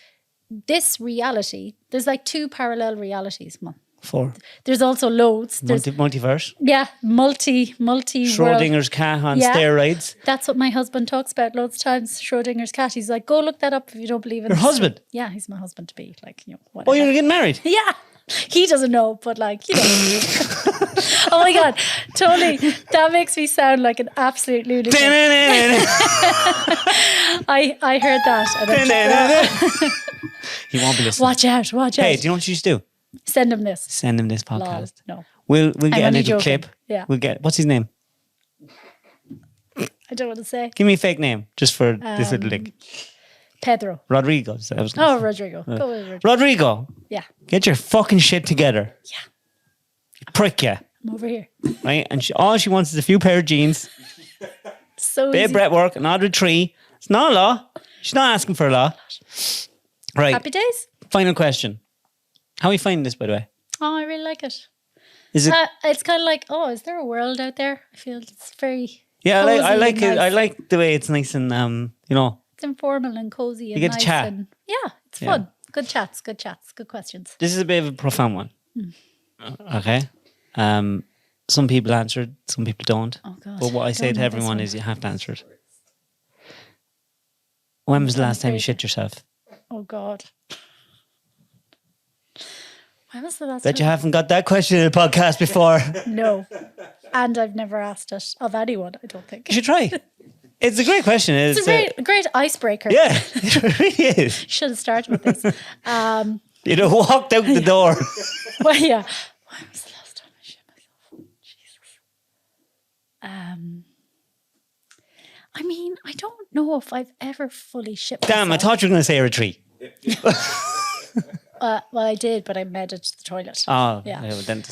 this reality, there's like 2 parallel realities. 4. There's also loads. There's multiverse. Yeah, multi. Schrodinger's cat on steroids. That's what my husband talks about loads of times. Schrodinger's cat. He's like, go look that up if you don't believe in your husband. Yeah, he's my husband to be. Like, you know, whatever. Oh, you're getting married? Yeah. He doesn't know, but like, you know. Oh my God, totally. That makes me sound like an absolute lunatic. I heard that. He won't be listening. Watch out. Hey, do you know what you should do? Send him this podcast. No. We'll get a little clip. Yeah. What's his name? I don't want to say. Give me a fake name just for this little link. Rodrigo. Rodrigo. Rodrigo. Go with Rodrigo. Rodrigo. Yeah. Get your fucking shit together. Yeah. Prick ya. I'm over here. Right? And all she wants is a few pair of jeans. So bit of Breathwork, another tree. It's not a law. She's not asking for a law. Right. Happy days. Final question. How are you finding this, by the way? Oh, I really like it. Is it? It's kind of like, oh, is there a world out there? I feel it's very. Yeah, I like nice. it. I like the way it's nice and you know. It's informal and cozy. And you get nice to chat. And, yeah, it's fun. Good chats, good questions. This is a bit of a profound one. Okay. Some people answered, some people don't. Oh God. But what I say to everyone is you have to answer it. When was the last time you shit yourself? Oh God. When was the last Bet time? you haven't got that question in a podcast before. No. And I've never asked it of anyone, I don't think. You should try. It's a great question. It's a great icebreaker. Yeah, it really is. Should have started with this. You'd have walked out the door. Well, yeah. When was the last time I shit myself? Jesus. I mean, I don't know if I've ever fully shit myself. Damn, I thought you were going to say a retreat. Well, I did, but I made it to the toilet. Oh, yeah. Then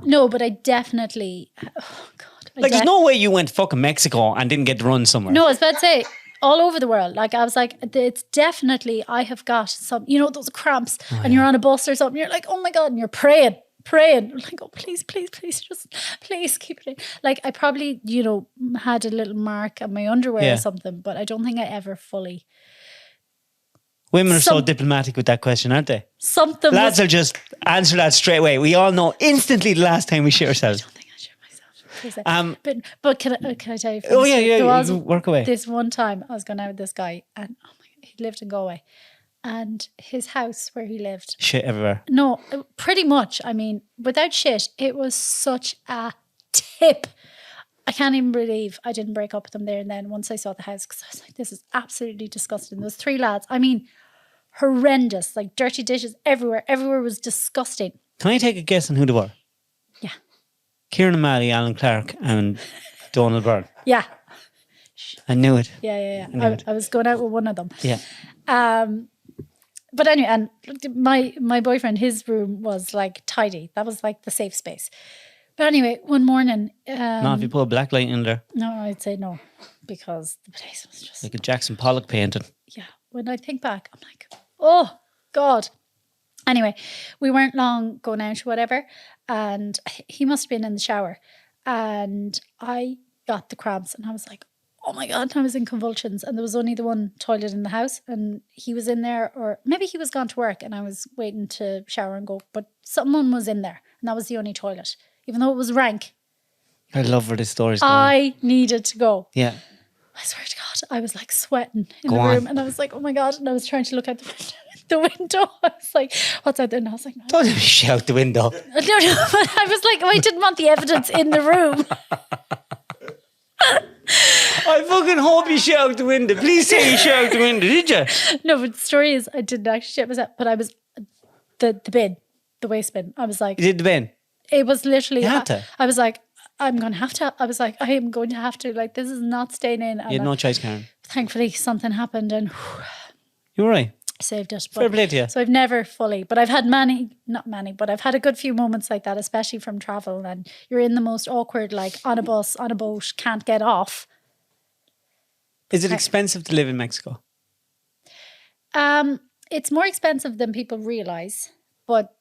no, but I definitely. Oh God. There's no way you went to fucking Mexico and didn't get to run somewhere. No, I was about to say all over the world. Like I was like, it's definitely. I have got some. You know those cramps, and you're on a bus or something. You're like, oh my God, and you're praying. Like, oh please, just please keep it in. Like I probably, had a little mark on my underwear or something, but I don't think I ever fully. Women are so diplomatic with that question, aren't they? Lads will just answer that straight away. We all know instantly the last time we shit ourselves. I don't think I shit myself. But can I tell you? Oh yeah, you can work away. This one time I was going out with this guy, and oh my God, he lived in Galway, and his house where he lived, shit everywhere. No, pretty much. I mean, without shit, it was such a tip. I can't even believe I didn't break up with them there and then once I saw the house, because I was like, this is absolutely disgusting. Those 3 lads, I mean, horrendous, like dirty dishes everywhere. Everywhere was disgusting. Can I take a guess on who they were? Yeah. Kieran O'Malley, Alan Clark, and Donald Byrne. Yeah. I knew it. Yeah. I knew it. I was going out with one of them. Yeah. But anyway, and my boyfriend, his room was like tidy. That was like the safe space. But anyway, one morning... Not if you put a black light in there. No, I'd say no, because the place was just... Like a Jackson Pollock painting. Yeah. When I think back, I'm like, oh, God. Anyway, we weren't long going out or whatever, and he must have been in the shower. And I got the cramps, and I was like, oh my God, and I was in convulsions. And there was only the one toilet in the house, and he was in there, or maybe he was gone to work, and I was waiting to shower and go. But someone was in there, and that was the only toilet. Even though it was rank, I love where this story's going. I needed to go. Yeah. I swear to God, I was like sweating in Go the on. room, and I was like, oh my God. And I was trying to look out the window. I was like, what's out there? And I was like, no. Don't shout the window. No, but I was like, I didn't want the evidence in the room. I fucking hope you shout the window. Please say you shout the window, did you? No, but the story is, I didn't actually shit myself, but I was, the bin, the waste bin, I was like, You did the bin. it was literally, You had to. I was like, I'm going to have to, I was like, I am going to have to, like, this is not staying in. And You had no choice, Karen. thankfully something happened and You were right. saved it. Fair play to you. So I've never fully, but I've had not many, but I've had a good few moments like that, especially from travel. And you're in the most awkward, like on a bus, on a boat, can't get off. Is it expensive to live in Mexico? It's more expensive than people realize, but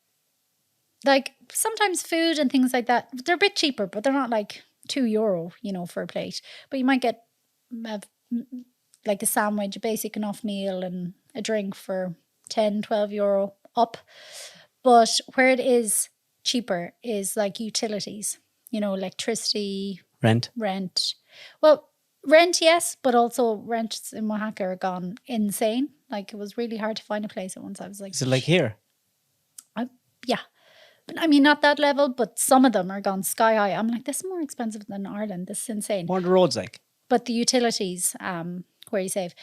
like sometimes food and things like that, they're a bit cheaper, but they're not like €2, for a plate. But you might get like a sandwich, a basic enough meal and a drink for €10-12 up. But where it is cheaper is like utilities, electricity, Rent. Well, rent, yes, but also rents in Oaxaca are gone insane. Like it was really hard to find a place at once. I was like, Is it like here? yeah. But I mean, not that level, but some of them are gone sky high. I'm like, this is more expensive than Ireland. This is insane. What are the roads like? But the utilities, where you save,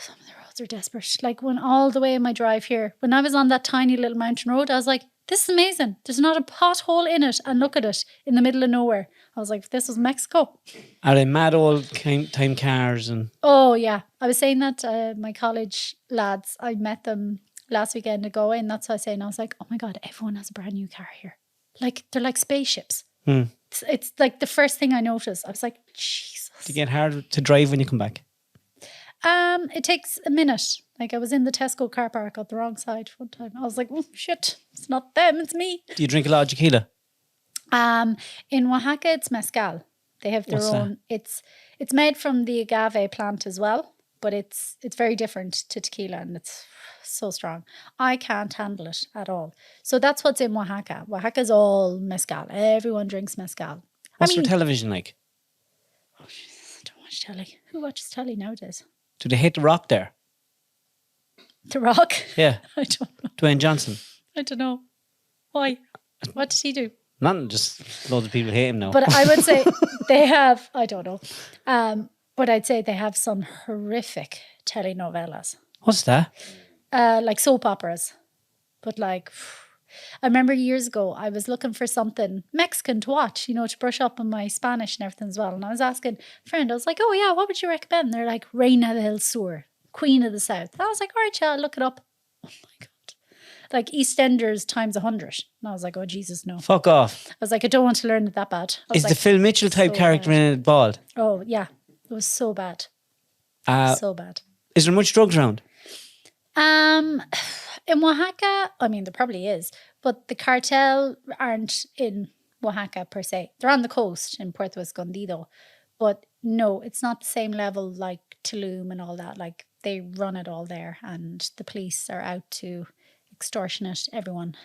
some of the roads are desperate. Like when all the way in my drive here, when I was on that tiny little mountain road, I was like, this is amazing. There's not a pothole in it, and look at it in the middle of nowhere. I was like, this was Mexico. Are they mad old time cars and... Oh yeah, I was saying that my college lads, I met them last weekend ago, and that's what I was saying. I was like, oh my God, everyone has a brand new car here. Like they're like spaceships. It's like the first thing I noticed. I was like, Jesus. Do you get hard to drive when you come back? It takes a minute. Like I was in the Tesco car park on the wrong side one time. I was like, oh shit, it's not them, it's me. Do you drink a lot of tequila? In Oaxaca, it's mezcal. They have their What's that? own. It's made from the agave plant as well, but it's very different to tequila, and it's so strong. I can't handle it at all. So that's what's in Oaxaca. Oaxaca's all mezcal. Everyone drinks mezcal. What's your television like? I don't watch telly. Who watches telly nowadays? Do they hit the rock there? The Rock? Yeah. I don't know. Dwayne Johnson. I don't know. Why? What did he do? Not just loads of people hate him now. But I would say they have, I don't know. But I'd say they have some horrific telenovelas. What's that? Like soap operas. But like, I remember years ago, I was looking for something Mexican to watch, to brush up on my Spanish and everything as well. And I was asking a friend, I was like, oh yeah, what would you recommend? And they're like, Reina del Sur, Queen of the South. I was like, all right, yeah, I'll look it up. Oh my God. Like EastEnders times 100. And I was like, oh Jesus, no. Fuck off. I was like, I don't want to learn it that bad. I was Is like, the Phil Mitchell type so character bad. in it bald? Oh yeah, it was so bad. So bad. Is there much drugs around? In Oaxaca, I mean, there probably is, but the cartel aren't in Oaxaca per se. They're on the coast in Puerto Escondido, but no, it's not the same level like Tulum and all that. Like they run it all there, and the police are out to extortionate everyone,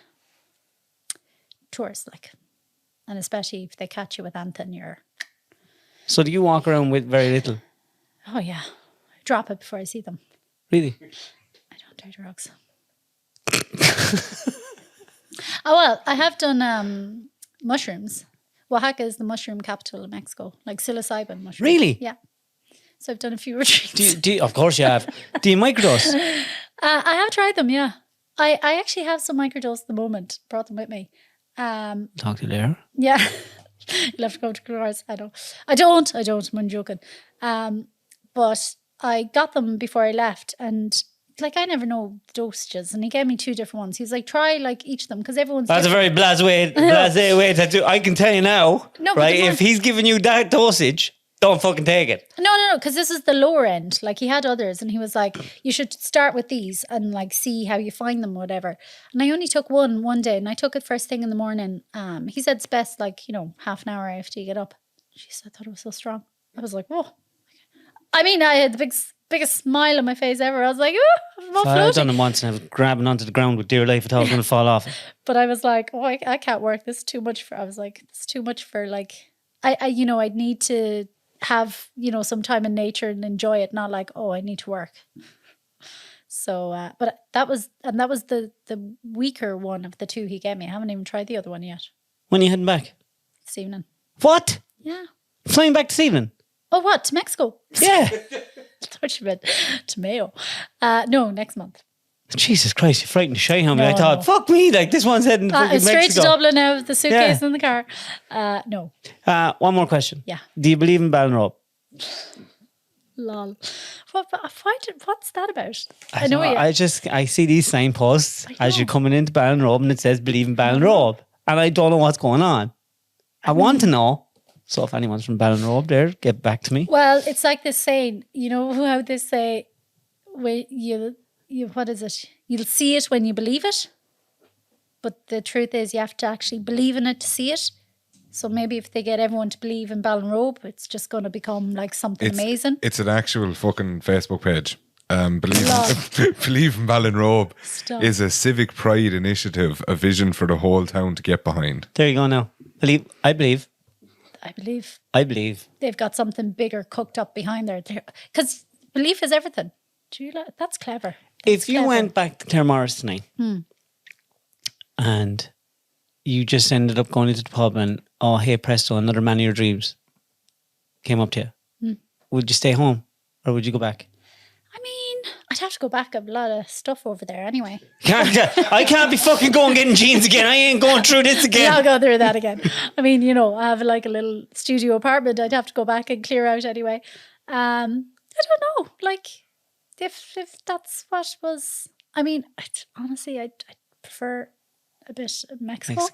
tourists like, and especially if they catch you with Anthony, you're. So do you walk around with very little? Oh yeah, I drop it before I see them. Really? I don't do drugs. Oh well, I have done mushrooms, Oaxaca is the mushroom capital of Mexico, like psilocybin mushroom. Really? Yeah. So I've done a few retreats. Of course you have. Do you microdose? I have tried them, yeah. I actually have some microdose at the moment. Brought them with me. Talk to you later. Yeah. You'll have to go to Clarence. I know. I don't. I'm joking. But I got them before I left, and like I never know dosages, and he gave me 2 different ones. He's like, try like each of them because everyone's That's different. a very blasé way to do. I can tell you now, No, but right? the one- If he's giving you that dosage, don't fucking take it. No, because this is the lower end. Like he had others, and he was like, you should start with these and like see how you find them, whatever. And I only took one day, and I took it first thing in the morning. He said it's best like half an hour after you get up. Jeez, I thought it was so strong. I was like, whoa. I mean, I had the biggest smile on my face ever. I was like, oh, I'm all I've floating. done them once and I was grabbing onto the ground with dear life. I thought I was going to fall off. But I was like, oh, I can't work. This is too much for. I was like, it's too much for like. I'd need to have some time in nature and enjoy it, not like, oh, I need to work. So, but that was the weaker one of the 2 he gave me. I haven't even tried the other one yet. When are you heading back? This evening. What? Yeah. Flying back this evening? Oh, what? To Mexico? Yeah. What you meant? To Mayo. No, next month. Jesus Christ, you frightened the shite out of me. I No, thought, no. fuck me, like this one's heading to fucking Straight Mexico. to Dublin now with the suitcase Yeah. in the car. No. One more question. Yeah. Do you believe in Ballinrobe? Lol. What's that about? I know you. I see these signposts as you're coming into Ballinrobe and it says believe in Ballinrobe. And I don't know what's going on. I want to know. So if anyone's from Ballinrobe there, get back to me. Well, it's like this saying, how they say, what is it? You'll see it when you believe it. But the truth is you have to actually believe in it to see it. So maybe if they get everyone to believe in Ballinrobe, it's just going to become like something amazing. It's an actual fucking Facebook page. Believe in Ballinrobe Stop. is a civic pride initiative, a vision for the whole town to get behind. There you go now. I believe. I believe I they've got something bigger cooked up behind there. Because belief is everything. That's clever. If you went back to Claremorris tonight and you just ended up going into the pub and, oh, hey, presto, another man of your dreams came up to you, would you stay home or would you go back? I mean, I'd have to go back a lot of stuff over there anyway. I can't be fucking going getting jeans again. I ain't going through this again. Yeah, I'll go through that again. I mean, I have like a little studio apartment. I'd have to go back and clear out anyway. I don't know. Like, if that's what was... I mean, honestly, I'd prefer a bit of Mexico.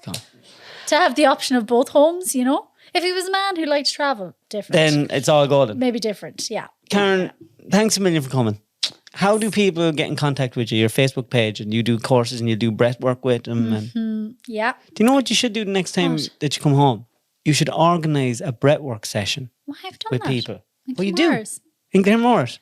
To have the option of both homes, If he was a man who liked to travel, different. Then it's all golden. Maybe different, yeah. Karen, thanks a million for coming. How do people get in contact with you? Your Facebook page, and you do courses and you do breathwork with them. And Yeah. do you know what you should do the next time that you come home? You should organise a breathwork session Well, I've done with that. people. In Well, you do. Claremorris. In Claremorris.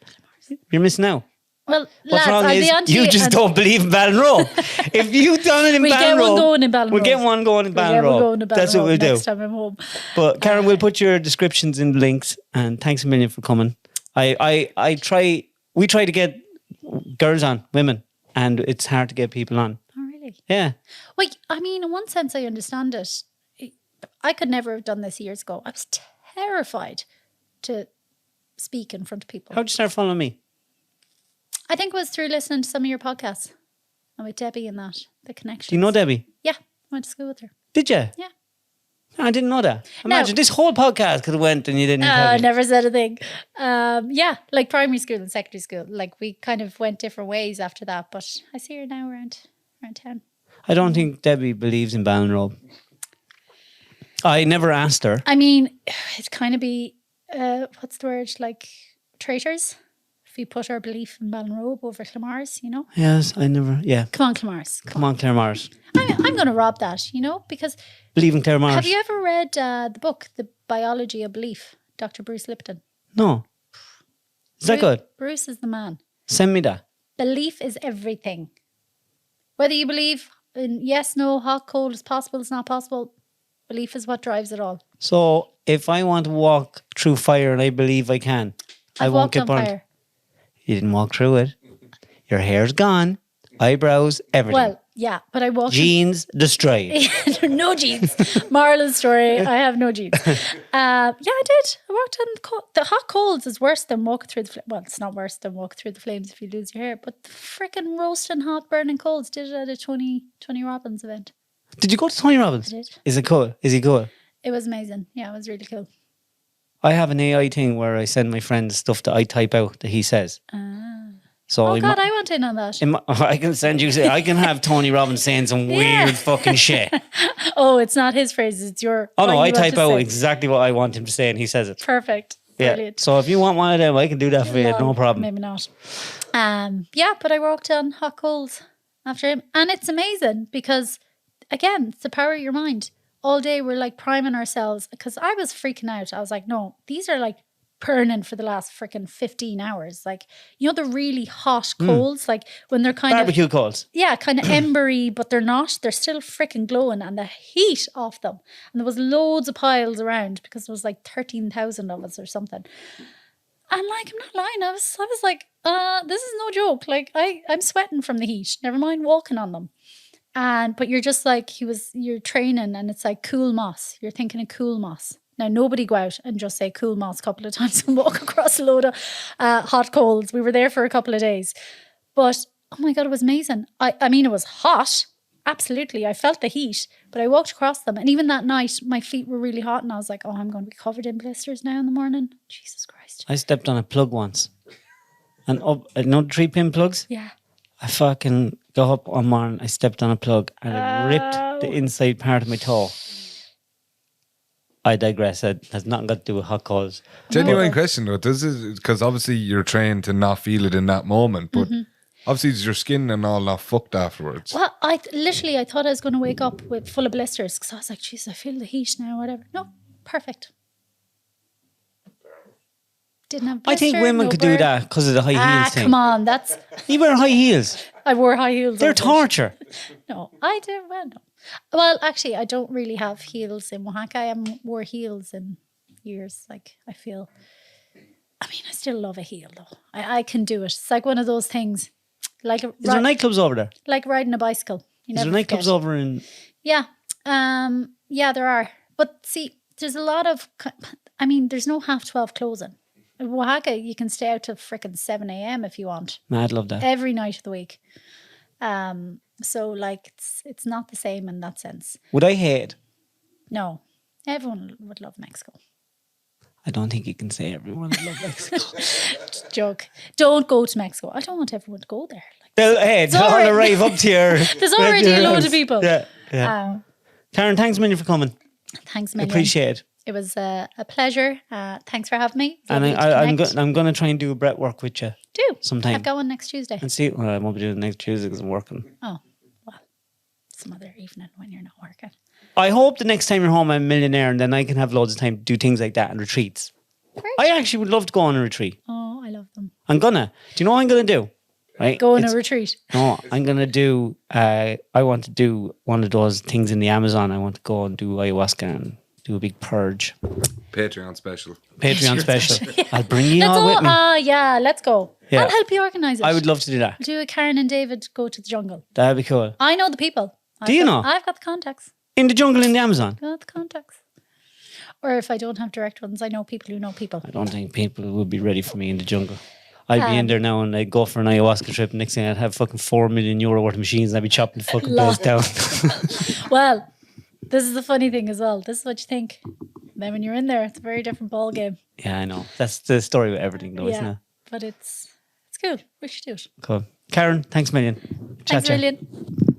You're missing out. Well, What's lads, wrong I'll is be on to you just and don't believe in Ballinrobe. If you've done it in We'll Ballinrobe, get one going in Ballinrobe. we'll get one going in We'll get one Ballinrobe. going in That's what Ballinrobe we'll do. next time I'm home. But Karen, we'll put your descriptions in the links, and thanks a million for coming. We try to get girls on, women, and it's hard to get people on. Oh, really? Yeah. Well, I mean, in one sense, I understand it. I could never have done this years ago. I was terrified to speak in front of people. How'd you start following me? I think it was through listening to some of your podcasts and with Debbie and that, the connection. Do you know Debbie? Yeah, I went to school with her. Did you? Yeah. I didn't know that. Imagine this whole podcast could have went and you didn't tell I me. never said a thing. Yeah, like primary school and secondary school. Like we kind of went different ways after that. But I see her now around 10. I don't think Debbie believes in Ballinrobe. I never asked her. I mean, it'd kind of be, what's the word? Like traitors. If we put our belief in Ballinrobe over Claremorris, Yes, I never. Yeah. Come on, Claremorris. Come on, Claremorris. I'm going to rob that, because Believe in Claremorris. have you ever read the book, The Biology of Belief, Dr. Bruce Lipton? No. Is that good? Bruce is the man. Send me that. Belief is everything. Whether you believe in yes, no, hot, cold, it's possible, it's not possible, belief is what drives it all. So if I want to walk through fire and I believe I can, I I've won't walked get on burned. fire. You didn't walk through it. Your hair's gone, eyebrows, everything. Well, Yeah, but I walked. Jeans destroyed. No jeans. Moral of the story: I have no jeans. Yeah, I did. I walked on the hot colds is worse than walking through the. Well, it's not worse than walking through the flames if you lose your hair, but the freaking roasting hot burning colds did it at a Tony Robbins event. Did you go to Tony Robbins? I did. Is it cool? Is he cool? It was amazing. Yeah, it was really cool. I have an AI thing where I send my friends stuff that I type out that he says. So Oh God, I went in on that. I can send you. I can have Tony Robbins saying some weird fucking shit. Oh, it's not his phrases. It's your. Oh no, what I you want type to out say. exactly what I want him to say, and he says it. Perfect. Yeah. Brilliant. So if you want one of them, I can do that for you. No problem. Maybe not. Yeah, but I walked on hot coals after him, and it's amazing because, again, it's the power of your mind. All day we're like priming ourselves because I was freaking out. I was like, no, these are like burning for the last freaking 15 hours. Like, you know, the really hot coals, like when they're kind Barbecue coals. yeah, kind of embery, but they're not. They're still freaking glowing, and the heat off them. And there was loads of piles around because there was like 13,000 of us or something. And like, I'm not lying. I was like, this is no joke. Like, I'm sweating from the heat. Never mind walking on them. But you're just like, you're training, and it's like cool moss. You're thinking of cool moss. Now, nobody go out and just say cool moss a couple of times and walk across a load of hot coals. We were there for a couple of days. But, oh my God, it was amazing. I mean, it was hot. Absolutely. I felt the heat, but I walked across them. And even that night, my feet were really hot. And I was like, oh, I'm going to be covered in blisters now in the morning. Jesus Christ. I stepped on a plug once. And up, you know, 3-pin plugs? Yeah. I fucking got up one morning, I stepped on a plug and it ripped the inside part of my toe. I digress. It has nothing got to do with hot coals. Genuine question though. Does it, because obviously you're trained to not feel it in that moment, but obviously is your skin and all not fucked afterwards? Well, I thought I was going to wake up with full of blisters because I was like, jeez, I feel the heat now, whatever. No, perfect. Didn't have blister, I think women no could burn. do that because of the high heels thing. Come on, that's... You wear high heels. I wore high heels. They're over it. torture. No, I do. Well, no. Well, actually, I don't really have heels in Oaxaca. I haven't wore heels in years. Like, I feel... I mean, I still love a heel, though. I can do it. It's like one of those things. Like Is there nightclubs over there? like riding a bicycle. You Is there never nightclubs forget. over in... Yeah. Yeah, there are. But see, there's a lot of... I mean, there's no 12:30 closing. In Oaxaca, you can stay out till frickin' 7 a.m. if you want. I'd love that. Every night of the week. So, like, it's not the same in that sense. Would I hate? No. Everyone would love Mexico. I don't think you can say everyone would love Mexico. Joke. Don't go to Mexico. I don't want everyone to go there. Like, They'll all already- arrive up to your... there's already a load of people. Yeah. Karen, thanks a million for coming. Thanks, a million. Appreciate it. It was a pleasure. Thanks for having me. And Lovely to I'm connect. going to try and do a Breathwork with you Do. sometime. I've got one next Tuesday. And see, well, I won't be doing it next Tuesday because I'm working. Oh, well, some other evening when you're not working. I hope the next time you're home, I'm a millionaire and then I can have loads of time to do things like that and retreats. Great. I actually would love to go on a retreat. Oh, I love them. I'm gonna. Do you know what I'm gonna do? Right? Go on a retreat. No, I'm gonna do. I want to do one of those things in the Amazon. I want to go and do ayahuasca and do a big purge. Patreon special. Patreon special. I'll bring you Let's all with me. yeah, let's go. Yeah. I'll help you organise it. I would love to do that. do a Karen and David go to the jungle. That'd be cool. I know the people. Do you know? I've got the contacts. In the jungle in the Amazon. Got the contacts. Or if I don't have direct ones, I know people who know people. I don't think people would be ready for me in the jungle. I'd be in there now and I'd go for an ayahuasca trip. Next thing I'd have fucking €4 million worth of machines and I'd be chopping the fucking place down. Well, this is the funny thing as well. This is what you think. Then when you're in there, it's a very different ball game. Yeah, I know. That's the story with everything though, isn't Yeah, it? but it's cool. We should do it. Cool. Karen, thanks a million. Thanks Chat a to you. million.